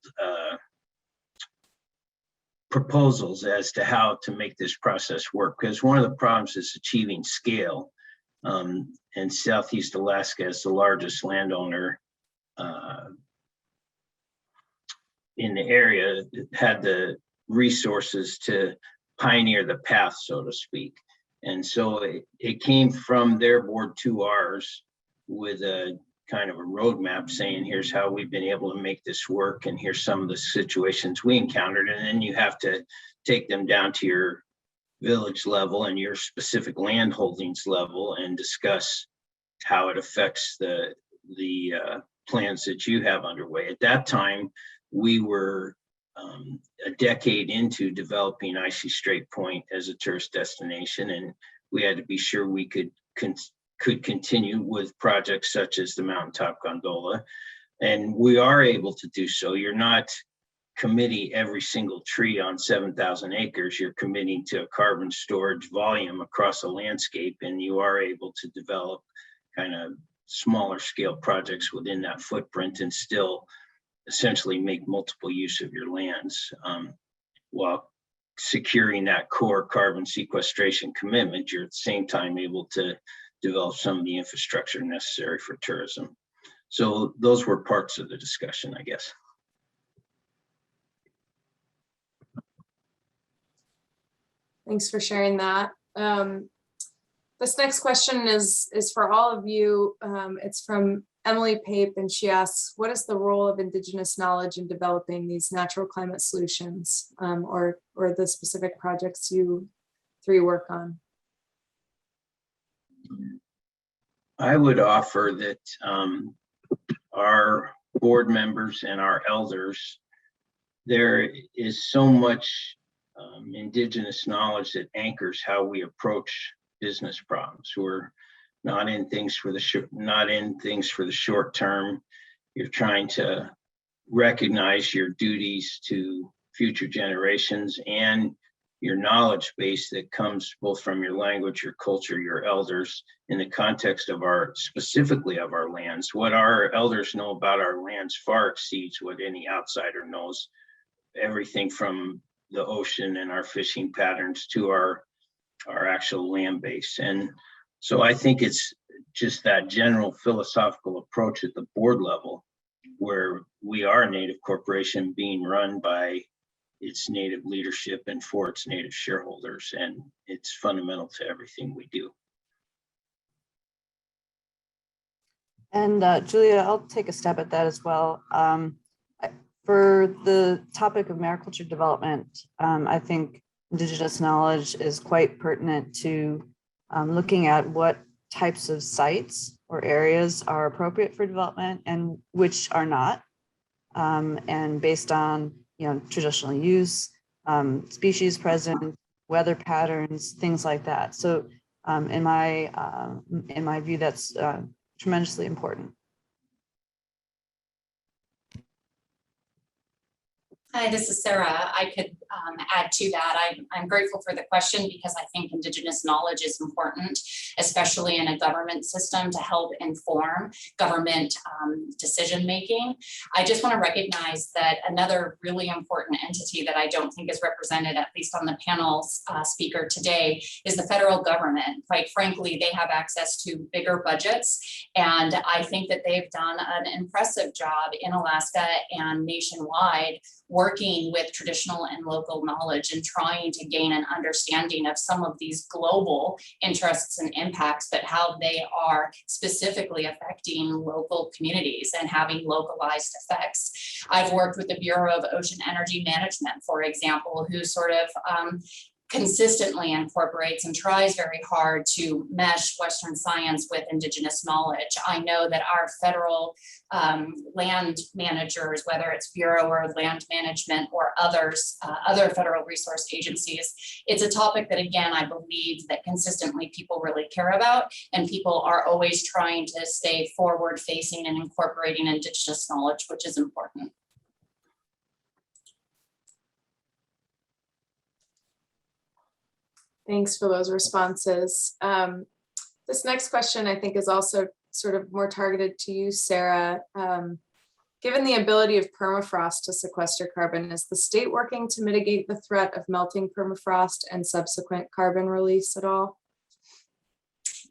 proposals as to how to make this process work, because one of the problems is achieving scale. And Southeast Alaska is the largest landowner in the area, had the resources to pioneer the path, so to speak. And so it came from their board to ours with a kind of a roadmap saying, here's how we've been able to make this work, and here's some of the situations we encountered. And then you have to take them down to your village level and your specific land holdings level and discuss how it affects the plans that you have underway. At that time, we were a decade into developing Icy Strait Point as a tourist destination, and we had to be sure we could continue with projects such as the Mountaintop Gondola, and we are able to do so. You're not committing every single tree on 7,000 acres. You're committing to a carbon storage volume across a landscape, and you are able to develop kind of smaller scale projects within that footprint and still essentially make multiple use of your lands while securing that core carbon sequestration commitment. You're at the same time able to develop some of the infrastructure necessary for tourism. So those were parts of the discussion, I guess. Thanks for sharing that. This next question is for all of you. It's from Emily Pape, and she asks, what is the role of Indigenous knowledge in developing these natural climate solutions, or the specific projects you three work on? I would offer that our board members and our elders, there is so much indigenous knowledge that anchors how we approach business problems. We're not in things for the short term. You're trying to recognize your duties to future generations and your knowledge base that comes both from your language, your culture, your elders, in the context of specifically of our lands. What our elders know about our lands far exceeds what any outsider knows. Everything from the ocean and our fishing patterns to our actual land base. And so I think it's just that general philosophical approach at the board level, where we are a Native corporation being run by its Native leadership and for its Native shareholders, and it's fundamental to everything we do. And Julia, I'll take a stab at that as well. For the topic of mariculture development, I think Indigenous knowledge is quite pertinent to looking at what types of sites or areas are appropriate for development and which are not, and based on traditional use, species present, weather patterns, things like that. So in my view, that's tremendously important. Hi, this is Sarah. I could add to that. I'm grateful for the question because I think Indigenous knowledge is important, especially in a government system to help inform government decision making. I just want to recognize that another really important entity that I don't think is represented, at least on the panel's speaker today, is the federal government. Quite frankly, they have access to bigger budgets, and I think that they've done an impressive job in Alaska and nationwide working with traditional and local knowledge and trying to gain an understanding of some of these global interests and impacts, but how they are specifically affecting local communities and having localized effects. I've worked with the Bureau of Ocean Energy Management, for example, who sort of consistently incorporates and tries very hard to mesh Western science with Indigenous knowledge. I know that our federal land managers, whether it's Bureau or Land Management or others, other federal resource agencies, it's a topic that, again, I believe that consistently people really care about, and people are always trying to stay forward facing and incorporating Indigenous knowledge, which is important. Thanks for those responses. This next question, I think, is also sort of more targeted to you, Sarah. Given the ability of permafrost to sequester carbon, is the state working to mitigate the threat of melting permafrost and subsequent carbon release at all?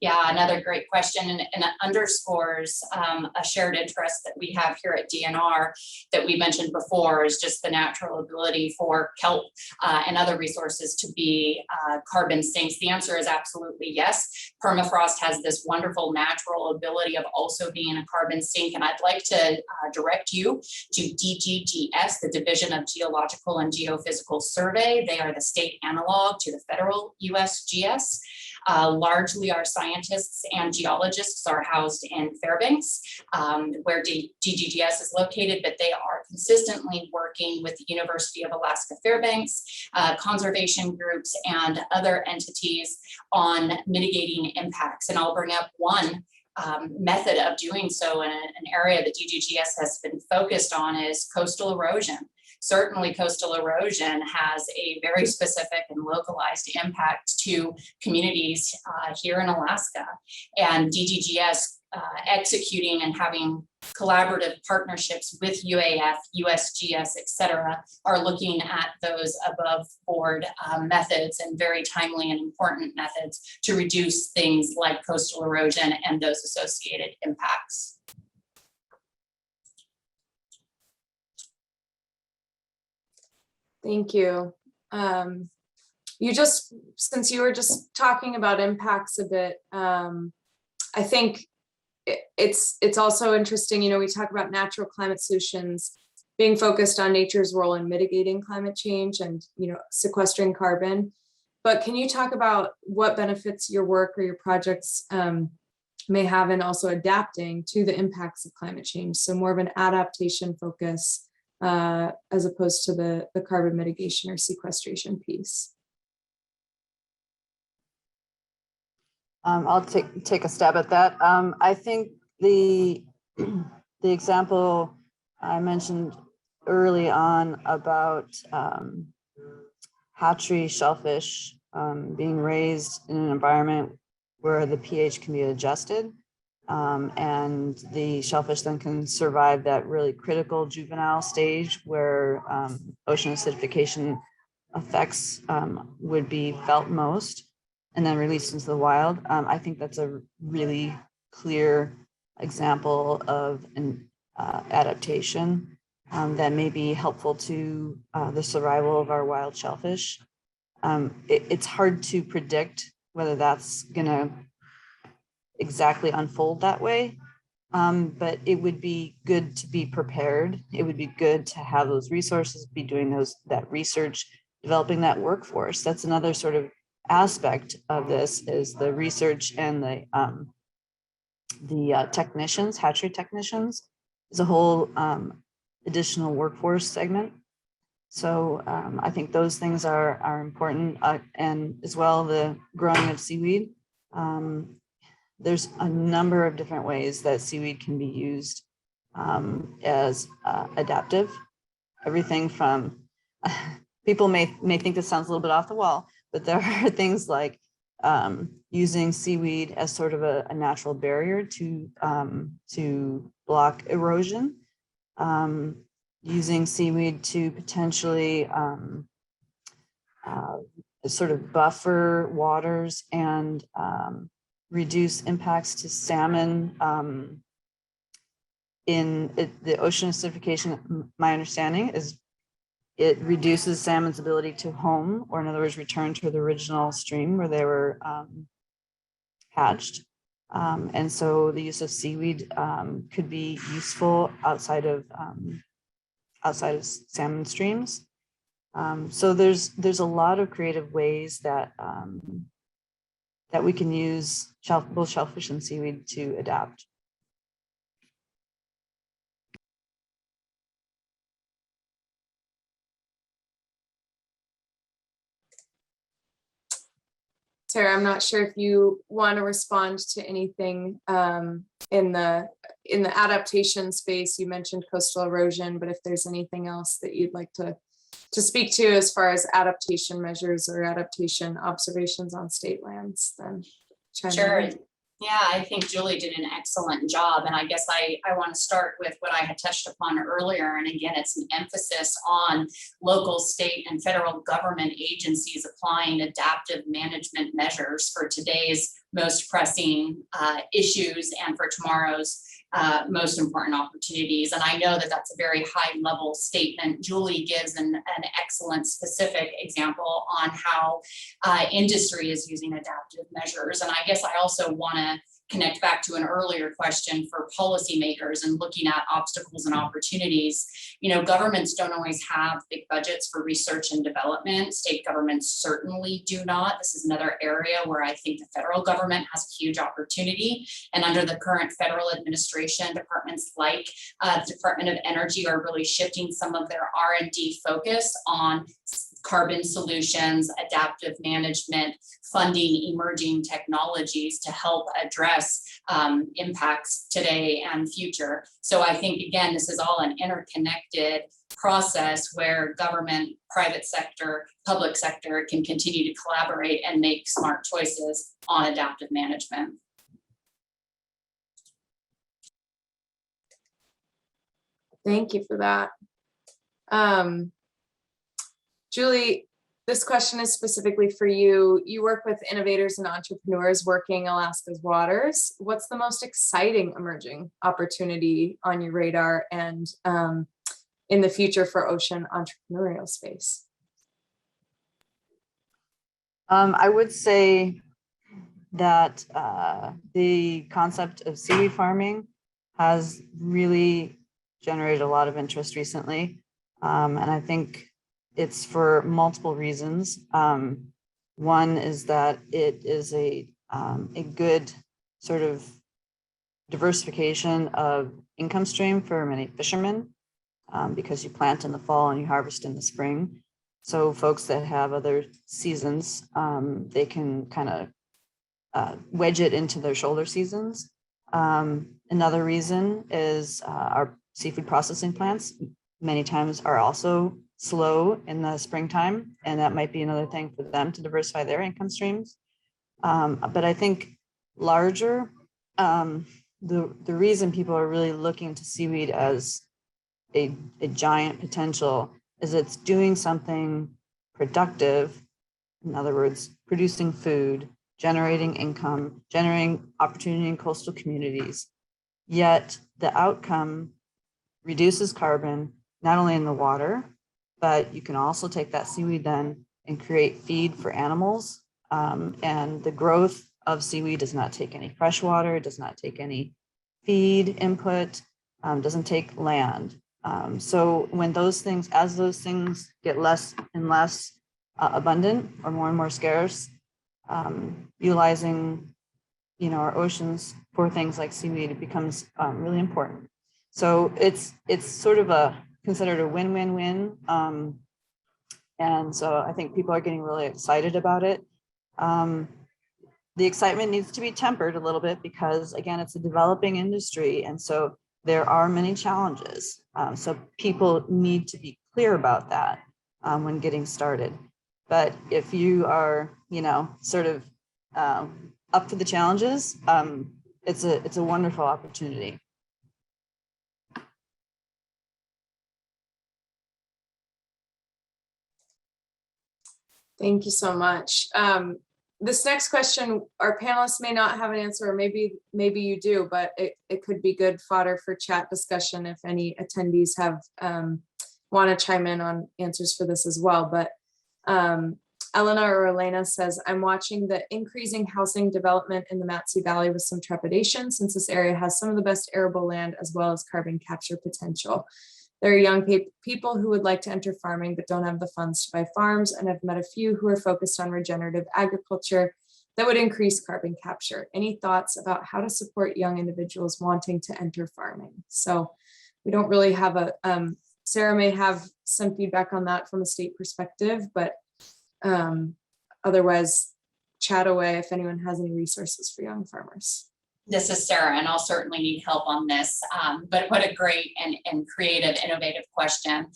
Yeah, another great question, and it underscores a shared interest that we have here at DNR that we mentioned before, is just the natural ability for kelp and other resources to be carbon sinks. The answer is absolutely yes. Permafrost has this wonderful natural ability of also being a carbon sink, and I'd like to direct you to DGGS, the Division of Geological and Geophysical Survey. They are the state analog to the federal USGS. Largely our scientists and geologists are housed in Fairbanks, where DGGS is located, but they are consistently working with the University of Alaska Fairbanks, conservation groups, and other entities on mitigating impacts. And I'll bring up one method of doing so in an area that DGGS has been focused on is coastal erosion. Certainly coastal erosion has a very specific and localized impact to communities here in Alaska, and DGGS executing and having collaborative partnerships with UAF, USGS, et cetera, are looking at those above board methods, and very timely and important methods to reduce things like coastal erosion and those associated impacts. Thank you. Since you were just talking about impacts a bit, I think it's also interesting, we talk about natural climate solutions being focused on nature's role in mitigating climate change and, sequestering carbon. But can you talk about what benefits your work or your projects may have in also adapting to the impacts of climate change? So more of an adaptation focus as opposed to the carbon mitigation or sequestration piece. I'll take a stab at that. I think the example I mentioned early on about hatchery shellfish being raised in an environment where the pH can be adjusted, and the shellfish then can survive that really critical juvenile stage where ocean acidification effects would be felt most, and then released into the wild. I think that's a really clear example of an adaptation that may be helpful to the survival of our wild shellfish. It's hard to predict whether that's gonna exactly unfold that way, but it would be good to be prepared. It would be good to have those resources, be doing that research, developing that workforce. That's another sort of aspect of this, is the research and the technicians, hatchery technicians, is a whole additional workforce segment. So I think those things are important, and as well the growing of seaweed. There's a number of different ways that seaweed can be used as adaptive. Everything from people may think this sounds a little bit off the wall, but there are things like using seaweed as sort of a natural barrier to block erosion. Using seaweed to potentially sort of buffer waters and reduce impacts to salmon. The ocean acidification, my understanding is it reduces salmon's ability to home, or in other words, return to the original stream where they were hatched. And so the use of seaweed could be useful outside of salmon streams. So there's a lot of creative ways that that we can use both shellfish and seaweed to adapt. Sarah, I'm not sure if you want to respond to anything in the adaptation space. You mentioned coastal erosion, but if there's anything else that you'd like to speak to as far as adaptation measures or adaptation observations on state lands, then chime Sure. in. Yeah, I think Julie did an excellent job. And I guess I want to start with what I had touched upon earlier. And again, it's an emphasis on local, state, and federal government agencies applying adaptive management measures for today's most pressing issues and for tomorrow's most important opportunities. And I know that that's a very high level statement. Julie gives an excellent specific example on how industry is using adaptive measures. And I guess I also want to connect back to an earlier question for policymakers and looking at obstacles and opportunities. You know, governments don't always have big budgets for research and development. State governments certainly do not. This is another area where I think the federal government has a huge opportunity. And under the current federal administration, departments like the Department of Energy are really shifting some of their R&D focus on carbon solutions, adaptive management, funding emerging technologies to help address impacts today and future. So I think, again, this is all an interconnected process where government, private sector, public sector can continue to collaborate and make smart choices on adaptive management. Thank you for that. Julie, this question is specifically for you. You work with innovators and entrepreneurs working Alaska's waters. What's the most exciting emerging opportunity on your radar and in the future for ocean entrepreneurial space? I would say that the concept of seaweed farming has really generated a lot of interest recently. And I think it's for multiple reasons. One is that it is a good sort of diversification of income stream for many fishermen, because you plant in the fall and you harvest in the spring. So folks that have other seasons, they can kind of wedge it into their shoulder seasons. Another reason is our seafood processing plants many times are also slow in the springtime, and that might be another thing for them to diversify their income streams. But I think larger, the reason people are really looking to seaweed as a giant potential is it's doing something productive. In other words, producing food, generating income, generating opportunity in coastal communities. Yet the outcome reduces carbon, not only in the water, but you can also take that seaweed then and create feed for animals. And the growth of seaweed does not take any fresh water, does not take any feed input, doesn't take land. So when those things, as those things get less and less abundant or more and more scarce, utilizing, our oceans for things like seaweed, it becomes really important. So it's sort of considered a win-win-win. And so I think people are getting really excited about it. The excitement needs to be tempered a little bit because, again, it's a developing industry. And so there are many challenges. So people need to be clear about that when getting started. But if you are, sort of up for the challenges, it's a wonderful opportunity. Thank you so much. This next question, our panelists may not have an answer, or maybe you do, but it could be good fodder for chat discussion if any attendees have want to chime in on answers for this as well. But Elena or Elena says, I'm watching the increasing housing development in the Mat-Su Valley with some trepidation, since this area has some of the best arable land as well as carbon capture potential. There are young people who would like to enter farming but don't have the funds to buy farms, and I've met a few who are focused on regenerative agriculture that would increase carbon capture. Any thoughts about how to support young individuals wanting to enter farming? So we don't really have Sarah may have some feedback on that from a state perspective, but otherwise chat away if anyone has any resources for young farmers. This is Sarah, and I'll certainly need help on this, but what a great and creative, innovative question.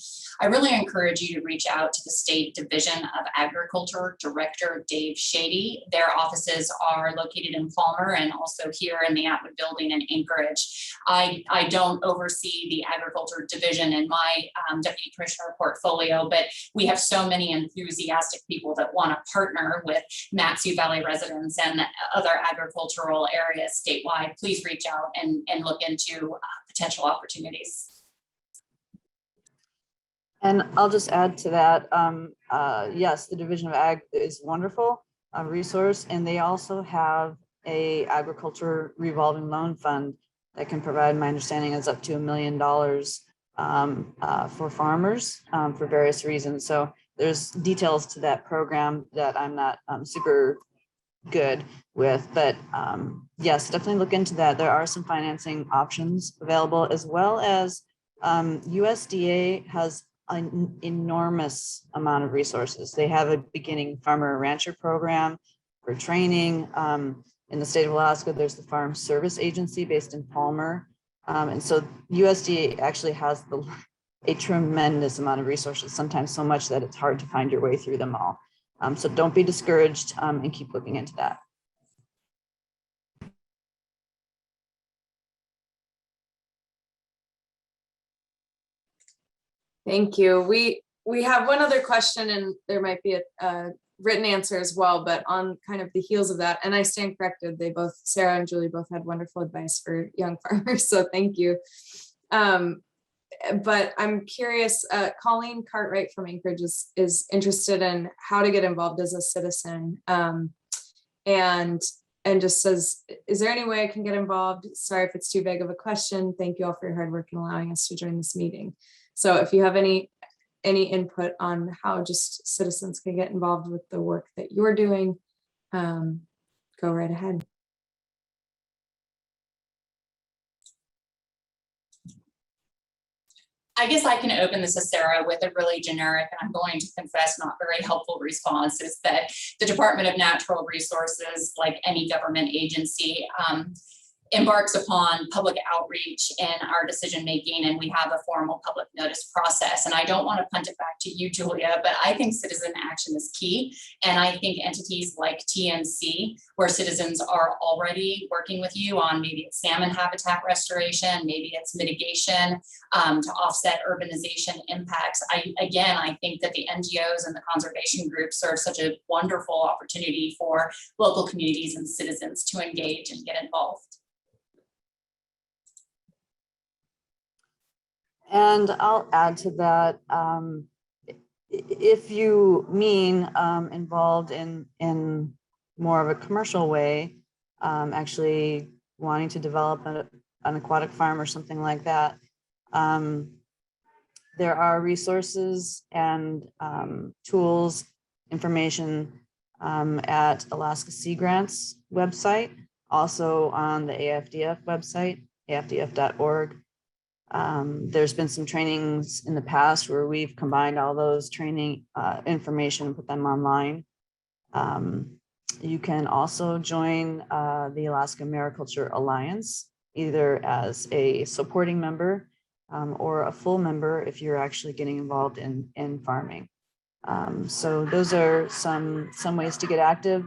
I really encourage you to reach out to the State Division of Agriculture Director Dave Shady. Their offices are located in Palmer and also here in the Atwood building in Anchorage. I don't oversee the Agriculture Division in my Deputy Commissioner portfolio, but we have so many enthusiastic people that want to partner with Mat-Su Valley residents and other agricultural areas statewide. Please reach out and look into potential opportunities. And I'll just add to that, yes, the Division of Ag is wonderful resource, and they also have a agriculture revolving loan fund that can provide, my understanding is up to $1 million for farmers for various reasons. So there's details to that program that I'm not super good with, but yes, definitely look into that. There are some financing options available, as well as USDA has an enormous amount of resources. They have a beginning farmer rancher program for training. In the state of Alaska, there's the Farm Service Agency based in Palmer. And so USDA actually has a tremendous amount of resources, sometimes so much that it's hard to find your way through them all. So don't be discouraged and keep looking into that. Thank you. We have one other question, and there might be a written answer as well, but on kind of the heels of that, and I stand corrected, Sarah and Julie both had wonderful advice for young farmers, so thank you. But I'm curious, Colleen Cartwright from Anchorage is interested in how to get involved as a citizen, and just says, is there any way I can get involved? Sorry if it's too vague of a question. Thank you all for your hard work in allowing us to join this meeting. So if you have any any input on how just citizens can get involved with the work that you're doing, go right ahead. I guess I can open this as Sarah with a really generic, and I'm going to confess, not very helpful response, is that the Department of Natural Resources, like any government agency, embarks upon public outreach in our decision making, and we have a formal public notice process. And I don't want to punt it back to you, Julia, but I think citizen action is key. And I think entities like TNC, where citizens are already working with you on maybe it's salmon habitat restoration, maybe it's mitigation to offset urbanization impacts. I think that the NGOs and the conservation groups serve such a wonderful opportunity for local communities and citizens to engage and get involved. And I'll add to that, if you mean involved in more of a commercial way, actually wanting to develop an aquatic farm or something like that, there are resources and tools, information at Alaska Sea Grants website, also on the AFDF website, afdf.org. There's been some trainings in the past where we've combined all those training information and put them online. You can also join the Alaska Mariculture Alliance, either as a supporting member or a full member if you're actually getting involved in farming. So those are some ways to get active,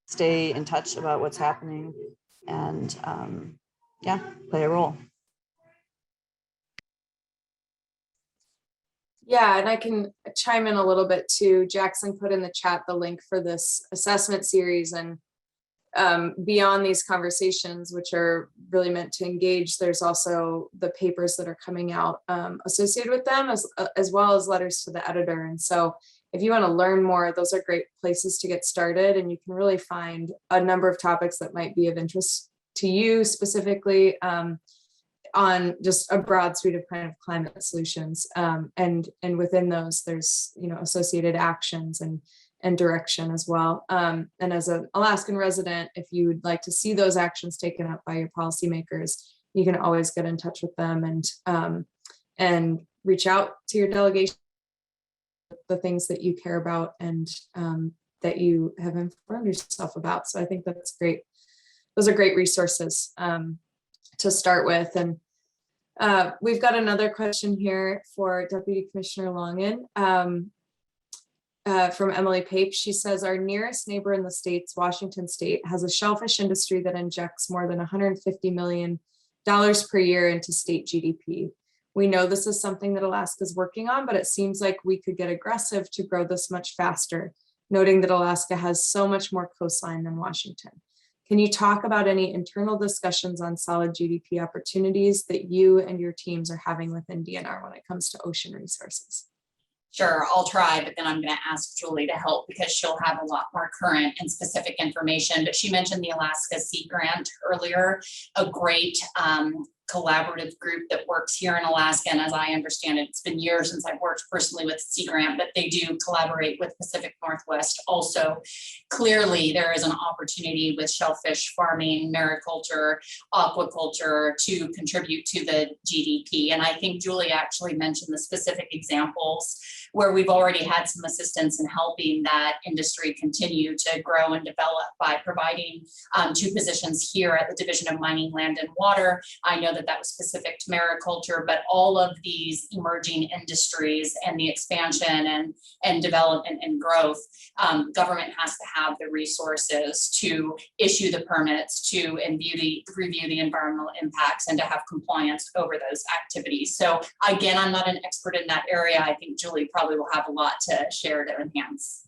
stay in touch about what's happening, and yeah, play a role. Yeah, and I can chime in a little bit too. Jackson put in the chat the link for this assessment series, and beyond these conversations, which are really meant to engage, there's also the papers that are coming out associated with them, as well as letters to the editor. And so if you want to learn more, those are great places to get started, and you can really find a number of topics that might be of interest to you specifically, on just a broad suite of kind of climate solutions. And within those, there's, associated actions and direction as well. And as an Alaskan resident, if you would like to see those actions taken up by your policymakers, you can always get in touch with them and reach out to your delegation, the things that you care about and that you have informed yourself about. So I think that's great. Those are great resources to start with. And we've got another question here for Deputy Commissioner Longan from Emily Pape. She says, our nearest neighbor in the states, Washington State, has a shellfish industry that injects more than $150 million per year into state GDP. We know this is something that Alaska is working on, but it seems like we could get aggressive to grow this much faster, noting that Alaska has so much more coastline than Washington. Can you talk about any internal discussions on solid GDP opportunities that you and your teams are having within DNR when it comes to ocean resources? Sure, I'll try, but then I'm going to ask Julie to help because she'll have a lot more current and specific information. But she mentioned the Alaska Sea Grant earlier, a great collaborative group that works here in Alaska. And as I understand it, it's been years since I've worked personally with Sea Grant, but they do collaborate with Pacific Northwest also. Clearly, there is an opportunity with shellfish farming, mariculture, aquaculture to contribute to the GDP. And I think Julie actually mentioned the specific examples where we've already had some assistance in helping that industry continue to grow and develop by providing 2 positions here at the Division of Mining, Land and Water. I know that was specific to mariculture, but all of these emerging industries and the expansion and development and growth, government has to have the resources to issue the permits, to review the environmental impacts, and to have compliance over those activities. So again, I'm not an expert in that area. I think Julie probably will have a lot to share to enhance.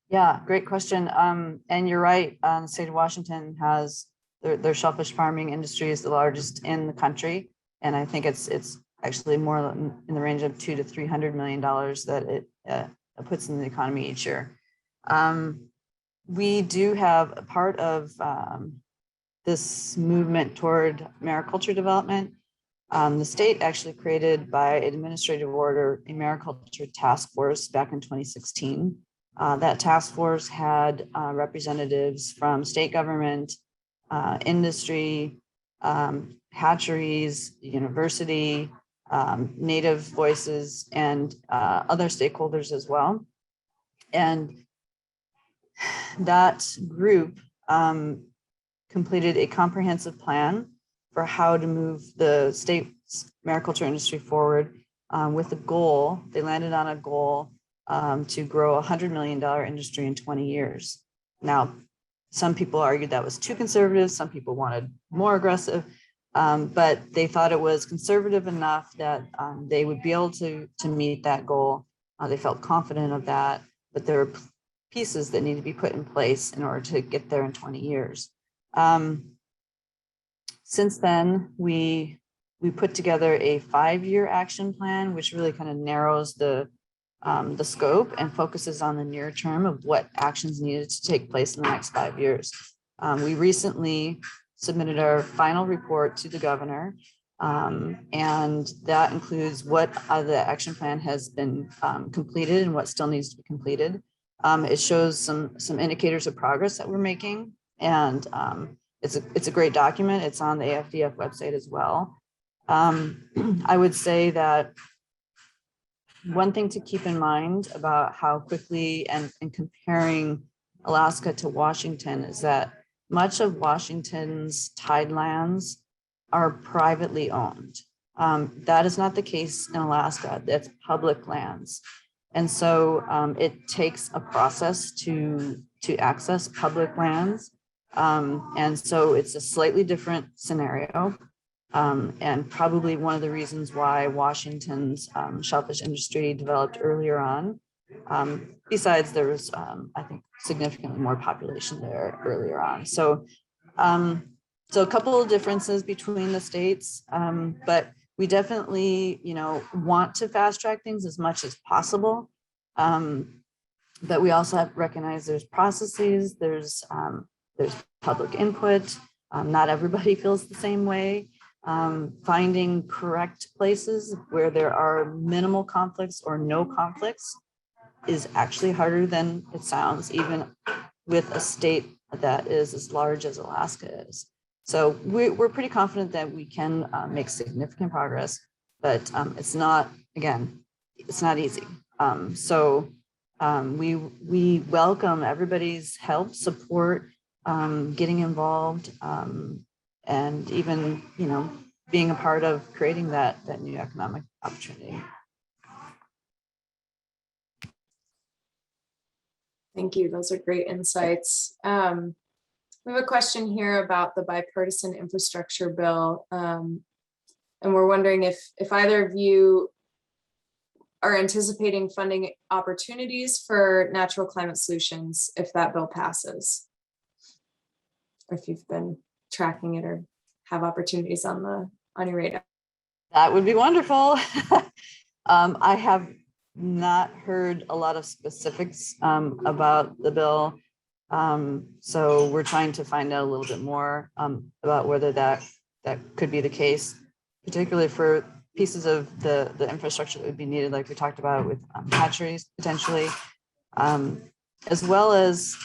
Yeah, great question. And you're right, the state of Washington has their shellfish farming industry is the largest in the country. And I think it's actually more in the range of $200 to $300 million that it puts in the economy each year. We do have a part of this movement toward mariculture development The state actually created by administrative order a mariculture task force back in 2016. That task force had representatives from state government, industry, hatcheries, university, Native voices, and other stakeholders as well. And that group completed a comprehensive plan for how to move the state's mariculture industry forward with a goal. They landed on a goal to grow a $100 million industry in 20 years. Now, some people argued that was too conservative. Some people wanted more aggressive, but they thought it was conservative enough that they would be able to meet that goal. They felt confident of that, but there were pieces that need to be put in place in order to get there in 20 years. Since then, we put together a 5-year action plan, which really kind of narrows the scope and focuses on the near term of what actions needed to take place in the next 5 years. We recently submitted our final report to the governor, and that includes what the action plan has been completed and what still needs to be completed. It shows some indicators of progress that we're making, and it's a great document. It's on the AFDF website as well. I would say that one thing to keep in mind about how quickly and comparing Alaska to Washington is that much of Washington's tidelands are privately owned. That is not the case in Alaska. That's public lands. And so it takes a process to access public lands. And so it's a slightly different scenario. And probably one of the reasons why Washington's shellfish industry developed earlier on. Besides, there was, I think, significantly more population there earlier on. So, so a couple of differences between the states, but we definitely, want to fast track things as much as possible. But we also have to recognize there's processes, there's public input. Not everybody feels the same way. Finding correct places where there are minimal conflicts or no conflicts is actually harder than it sounds, even with a state that is as large as Alaska is. So we're pretty confident that we can make significant progress, but it's not, again, it's not easy. We welcome everybody's help, support, getting involved, and even, being a part of creating that new economic opportunity. Thank you. Those are great insights. We have a question here about the bipartisan infrastructure bill. And we're wondering if either of you are anticipating funding opportunities for natural climate solutions if that bill passes, or if you've been tracking it or have opportunities on your radar. That would be wonderful. I have not heard a lot of specifics about the bill. So we're trying to find out a little bit more about whether that could be the case, particularly for pieces of the infrastructure that would be needed, like we talked about with hatcheries potentially, as well as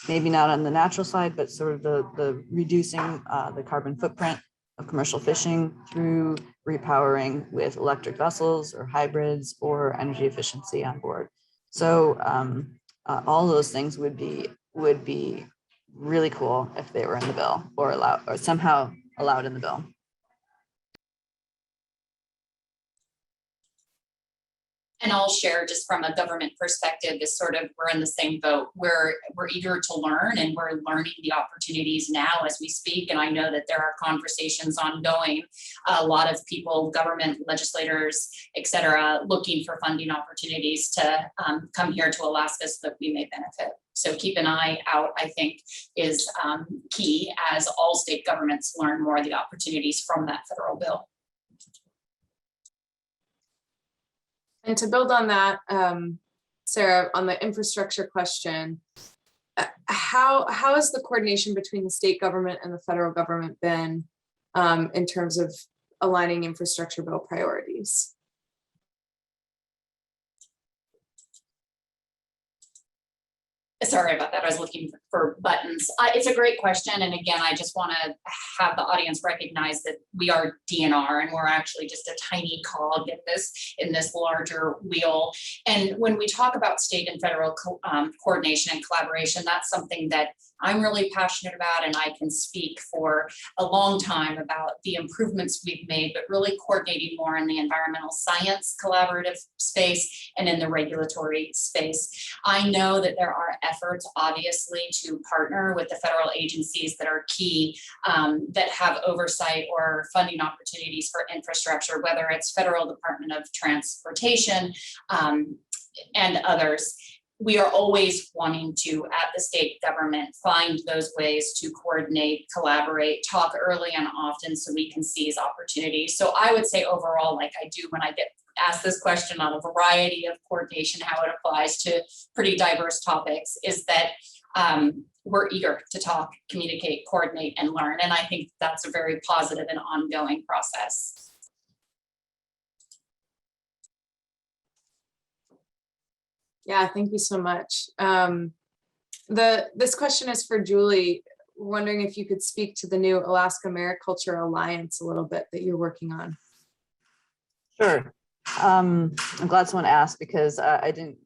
maybe not on the natural side, but sort of the reducing the carbon footprint of commercial fishing through repowering with electric vessels or hybrids or energy efficiency on board. So all those things would be really cool if they were in the bill or allowed or somehow allowed in the bill. And I'll share just from a government perspective is sort of, we're in the same boat. We're eager to learn, and we're learning the opportunities now as we speak. And I know that there are conversations ongoing, a lot of people, government, legislators, et cetera, looking for funding opportunities to come here to Alaska so that we may benefit. So keep an eye out, I think, is key as all state governments learn more of the opportunities from that federal bill. And to build on that, Sarah, on the infrastructure question, how has the coordination between the state government and the federal government been in terms of aligning infrastructure bill priorities. Sorry about that. I was looking for buttons. It's a great question. And again, I just want to have the audience recognize that we are DNR and we're actually just a tiny cog in this larger wheel. And when we talk about state and federal coordination and collaboration, that's something that I'm really passionate about, and I can speak for a long time about the improvements we've made, but really coordinating more in the environmental science collaborative space and in the regulatory space. I know that there are efforts, obviously, to partner with the federal agencies that are key, that have oversight or funding opportunities for infrastructure, whether it's Federal Department of Transportation and others. We are always wanting to, at the state government, find those ways to coordinate, collaborate, talk early and often so we can seize opportunities. So I would say overall, like I do when I get asked this question on a variety of coordination, how it applies to pretty diverse topics, is that we're eager to talk, communicate, coordinate, and learn. And I think that's a very positive and ongoing process. Yeah, thank you so much. This question is for Julie. We're wondering if you could speak to the new Alaska Mariculture Alliance a little bit that you're working on. Sure. I'm glad someone asked because I didn't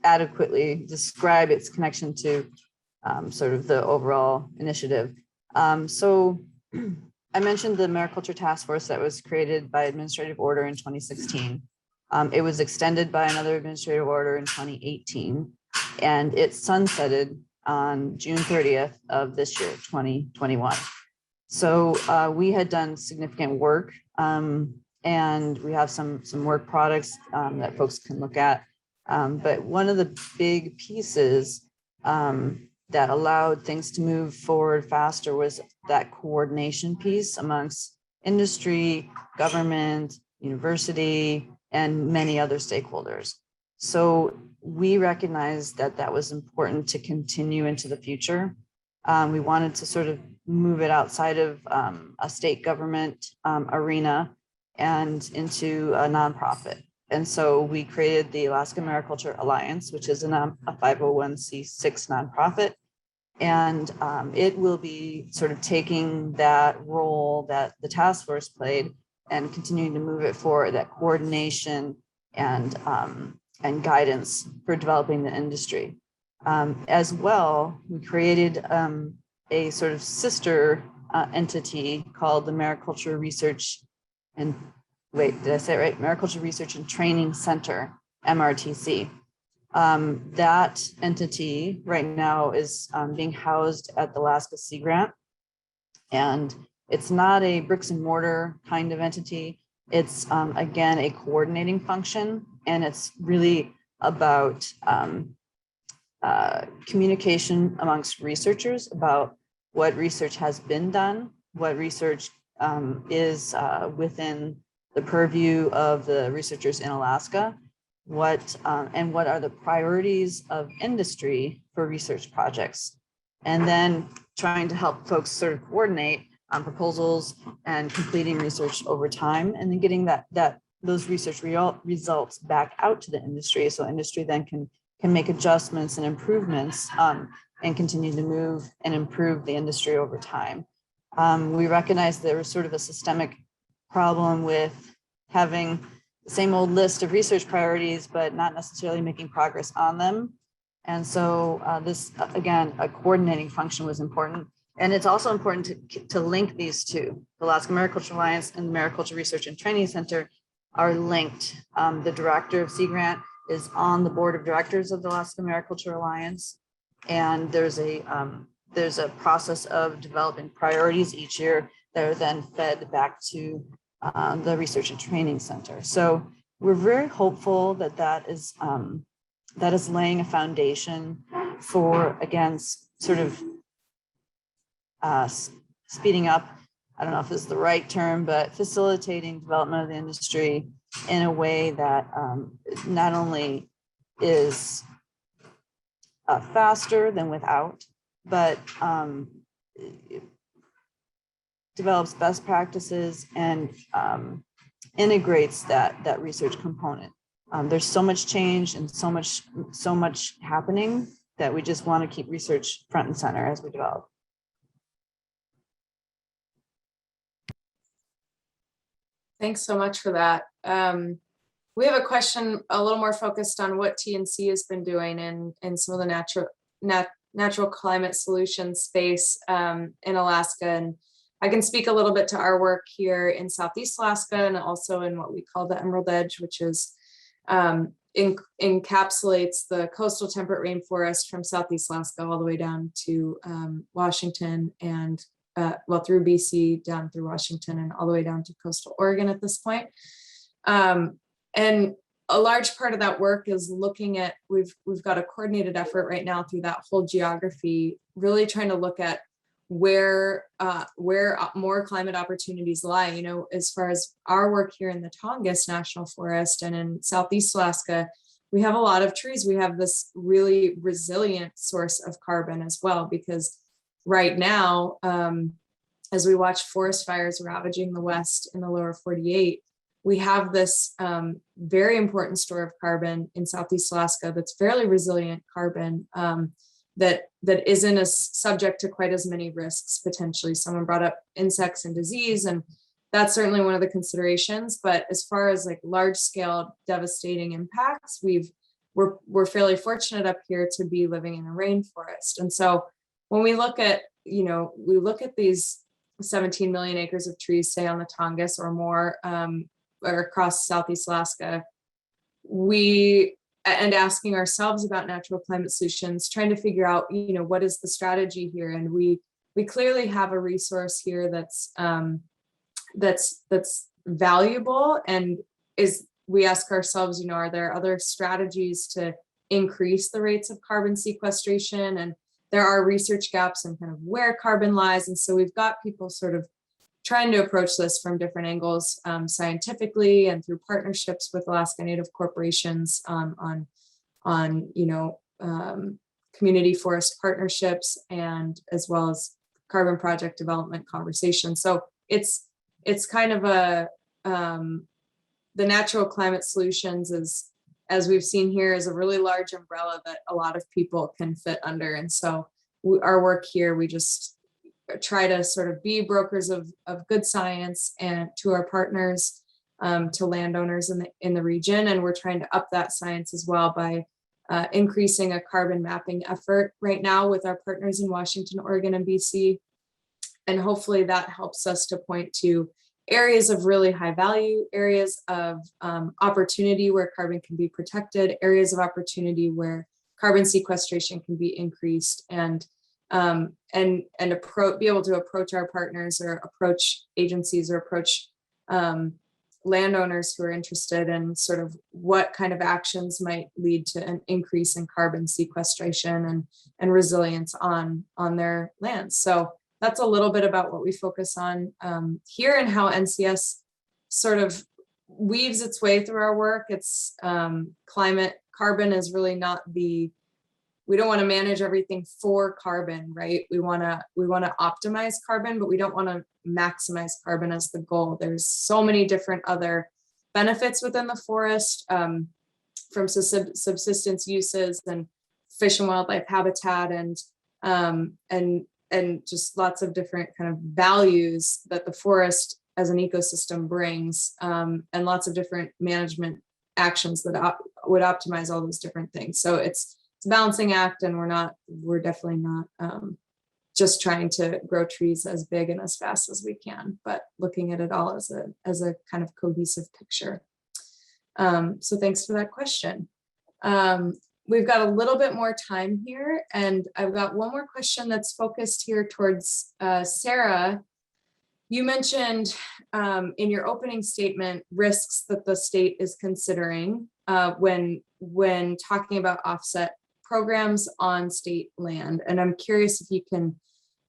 adequately describe its connection to sort of the overall initiative. So I mentioned the Mariculture Task Force that was created by administrative order in 2016. It was extended by another administrative order in 2018, and it sunsetted on June 30th of this year, 2021. So we had done significant work, and we have some work products that folks can look at. But one of the big pieces that allowed things to move forward faster was that coordination piece amongst industry, government, university, and many other stakeholders. So we recognized that that was important to continue into the future. We wanted to sort of move it outside of a state government arena and into a nonprofit. And so we created the Alaska Mariculture Alliance, which is a 501c6 nonprofit. And it will be sort of taking that role that the task force played and continuing to move it forward, that coordination and guidance for developing the industry. As well, we created a sort of sister entity called the Mariculture Research and, wait, did I say it right? Mariculture Research and Training Center, MRTC. That entity right now is being housed at the Alaska Sea Grant. And it's not a bricks and mortar kind of entity. It's, again, a coordinating function, and it's really about communication amongst researchers about what research has been done, what research is within the purview of the researchers in Alaska, and what are the priorities of industry for research projects, and then trying to help folks sort of coordinate on proposals and completing research over time, and then getting those research results back out to the industry, so industry then can make adjustments and improvements and continue to move and improve the industry over time. We recognize there was sort of a systemic problem with having the same old list of research priorities, but not necessarily making progress on them. And so this, again, a coordinating function was important. And it's also important to link these two. The Alaska Mariculture Alliance and the Mariculture Research and Training Center are linked. The director of Sea Grant is on the board of directors of the Alaska Mariculture Alliance. And there's a process of developing priorities each year that are then fed back to the Research and Training Center. So we're very hopeful that that is laying a foundation for, again, sort of speeding up, I don't know if it's the right term, but facilitating development of the industry in a way that not only is faster than without, but develops best practices and integrates that research component. There's so much change and so much happening that we just want to keep research front and center as we develop. Thanks so much for that. We have a question a little more focused on what TNC has been doing in some of the natural climate solutions space in Alaska. And I can speak a little bit to our work here in Southeast Alaska and also in what we call the Emerald Edge, which is encapsulates the coastal temperate rainforest from Southeast Alaska all the way down to Washington and well, through BC down through Washington and all the way down to coastal Oregon at this point. And a large part of that work is looking at, we've got a coordinated effort right now through that whole geography, really trying to look at where more climate opportunities lie. You know, as far as our work here in the Tongass National Forest and in Southeast Alaska, we have a lot of trees. We have this really resilient source of carbon as well, because right now, as we watch forest fires ravaging the West in the lower 48, we have this very important store of carbon in Southeast Alaska that's fairly resilient carbon that isn't as subject to quite as many risks potentially. Someone brought up insects and disease, and that's certainly one of the considerations. But as far as like large scale devastating impacts, we're fairly fortunate up here to be living in a rainforest. And so when we look at, you know, we look at these 17 million acres of trees, say on the Tongass or more, or across Southeast Alaska, and asking ourselves about natural climate solutions, trying to figure out, you know, what is the strategy here? And we clearly have a resource here that's valuable, and we ask ourselves, you know, are there other strategies to increase the rates of carbon sequestration? And there are research gaps in kind of where carbon lies. And so we've got people sort of trying to approach this from different angles, scientifically and through partnerships with Alaska Native corporations on you know, community forest partnerships, and as well as carbon project development conversations. So it's kind of the natural climate solutions is, as we've seen here, is a really large umbrella that a lot of people can fit under. And so our work here, we just try to sort of be brokers of good science and to our partners, to landowners in the region. And we're trying to up that science as well by increasing a carbon mapping effort right now with our partners in Washington, Oregon, and BC. And hopefully that helps us to point to areas of really high value, areas of opportunity where carbon can be protected, areas of opportunity where carbon sequestration can be increased, and be able to approach our partners or approach agencies or approach landowners who are interested in sort of what kind of actions might lead to an increase in carbon sequestration and resilience on their lands. So that's a little bit about what we focus on here, and how NCS sort of weaves its way through our work. It's carbon is really not we don't want to manage everything for carbon, right? We want to optimize carbon, but we don't want to maximize carbon as the goal. There's so many different other benefits within the forest, from subsistence uses and fish and wildlife habitat, and just lots of different kind of values that the forest as an ecosystem brings, and lots of different management actions that would optimize all those different things. So it's a balancing act, and we're definitely not just trying to grow trees as big and as fast as we can, but looking at it all as a kind of cohesive picture. So thanks for that question. We've got a little bit more time here, and I've got one more question that's focused here towards Sarah. You mentioned in your opening statement risks that the state is considering when talking about offset programs on state land. And I'm curious if you can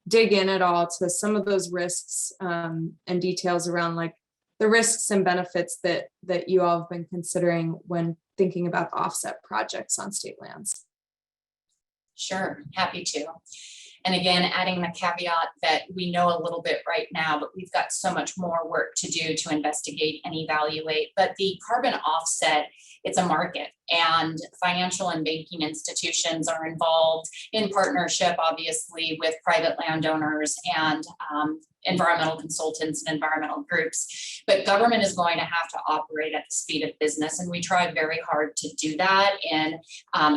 dig in at all to some of those risks and details around like the risks and benefits that you all have been considering when thinking about offset projects on state lands. Sure, happy to. And again, adding the caveat that we know a little bit right now, but we've got so much more work to do to investigate and evaluate. But the carbon offset, it's a market, and financial and banking institutions are involved in partnership, obviously, with private landowners and environmental consultants and environmental groups. But government is going to have to operate at the speed of business, and we try very hard to do that in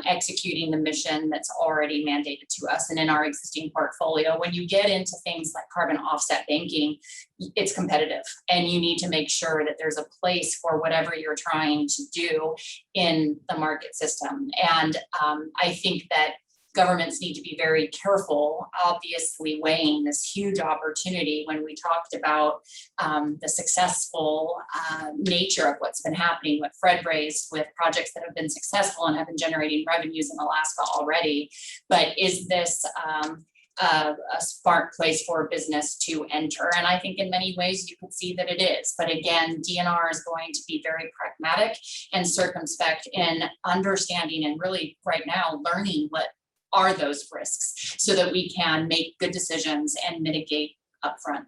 executing the mission that's already mandated to us and in our existing portfolio. When you get into things like carbon offset banking, it's competitive, and you need to make sure that there's a place for whatever you're trying to do in the market system. And I think that governments need to be very careful, obviously weighing this huge opportunity. When we talked about the successful nature of what's been happening, what Fred raised with projects that have been successful and have been generating revenues in Alaska already. But is this a smart place for business to enter? And I think in many ways you could see that it is. But again, DNR is going to be very pragmatic and circumspect in understanding and really right now learning what are those risks so that we can make good decisions and mitigate upfront.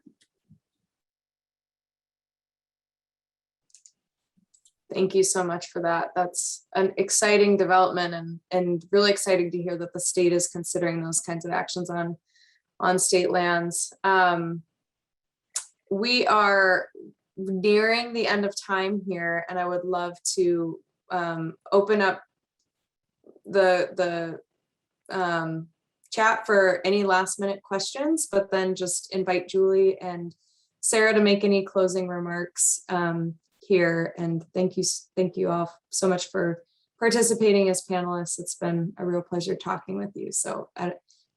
Thank you so much for that. That's an exciting development, and really exciting to hear that the state is considering those kinds of actions on state lands. We are nearing the end of time here, and I would love to open up the chat for any last minute questions, but then just invite Julie and Sarah to make any closing remarks here. And thank you all so much for participating as panelists. It's been a real pleasure talking with you. So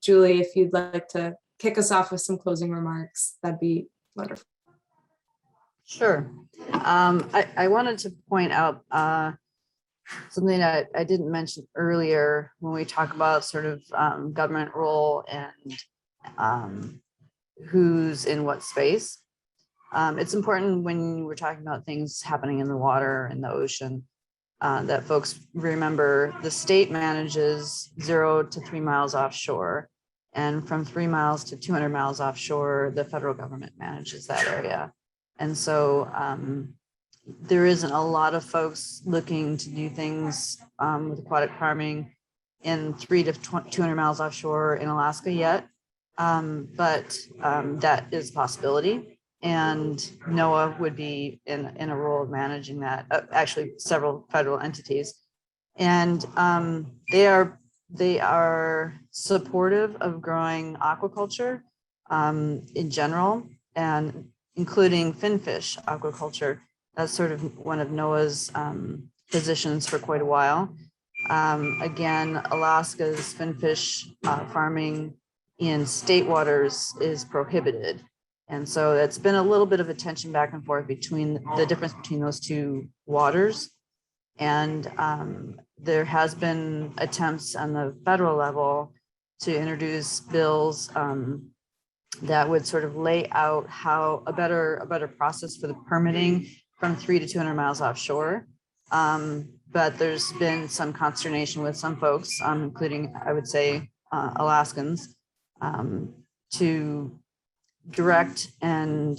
Julie, if you'd like to kick us off with some closing remarks, that'd be wonderful. Sure. I wanted to point out something that I didn't mention earlier when we talk about sort of government role and who's in what space. It's important when we're talking about things happening in the water and the ocean that folks remember the state manages 0 to 3 miles offshore, and from 3 miles to 200 miles offshore, the federal government manages that area. And so there isn't a lot of folks looking to do things with aquatic farming in 3 to 200 miles offshore in Alaska yet, but that is a possibility. And NOAA would be in a role of managing that, actually several federal entities. And they are supportive of growing aquaculture in general, and including finfish aquaculture. That's sort of one of NOAA's positions for quite a while. Again, Alaska's finfish farming in state waters is prohibited. And so it's been a little bit of a tension back and forth between the difference between those two waters. And there has been attempts on the federal level to introduce bills that would sort of lay out how a better process for the permitting from 3 to 200 miles offshore. But there's been some consternation with some folks, including, I would say, Alaskans, to direct and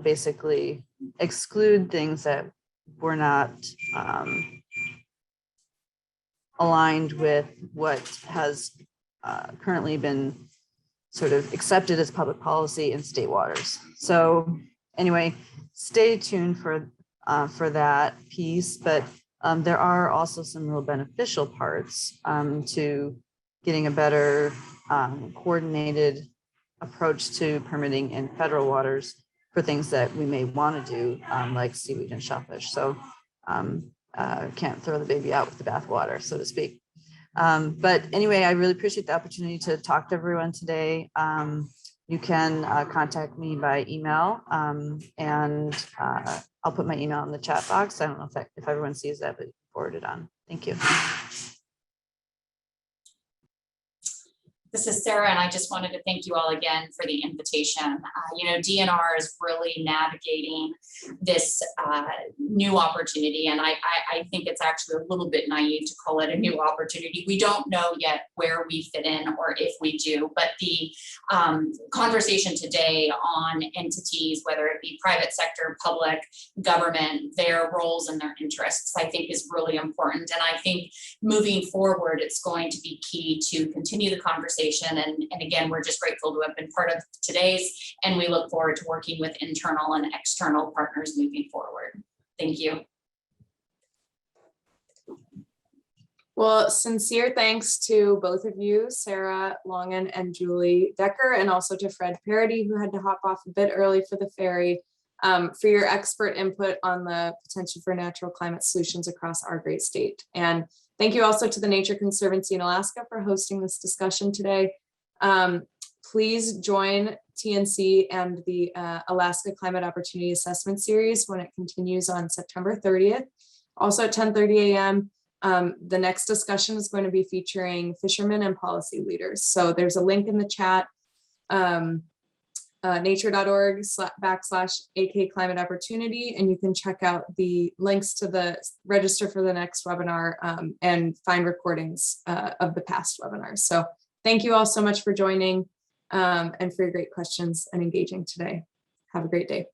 basically exclude things that were not aligned with what has currently been sort of accepted as public policy in state waters. So anyway, stay tuned for that piece, but there are also some real beneficial parts to getting a better coordinated approach to permitting in federal waters for things that we may want to do, like seaweed and shellfish. So can't throw the baby out with the bathwater, so to speak. But anyway, I really appreciate the opportunity to talk to everyone today. You can contact me by email, and I'll put my email in the chat box. I don't know if everyone sees that, but forward it on. Thank you. This is Sarah, and I just wanted to thank you all again for the invitation. DNR is really navigating this new opportunity. And I think it's actually a little bit naive to call it a new opportunity. We don't know yet where we fit in or if we do, but the conversation today on entities, whether it be private sector, public, government, their roles and their interests, I think is really important. And I think moving forward, it's going to be key to continue the conversation. And again, we're just grateful to have been part of today's, and we look forward to working with internal and external partners moving forward. Thank you. Well, sincere thanks to both of you, Sarah Longan and Julie Decker, and also to Fred Parady, who had to hop off a bit early for the ferry, for your expert input on the potential for natural climate solutions across our great state. And thank you also to the Nature Conservancy in Alaska for hosting this discussion today. Please join TNC and the Alaska Climate Opportunity Assessment Series when it continues on September 30th. Also at 10:30 a.m. The next discussion is going to be featuring fishermen and policy leaders. So there's a link in the chat, nature.org/AK climate opportunity, and you can check out the links to the register for the next webinar and find recordings of the past webinars. So thank you all so much for joining and for your great questions and engaging today. Have a great day.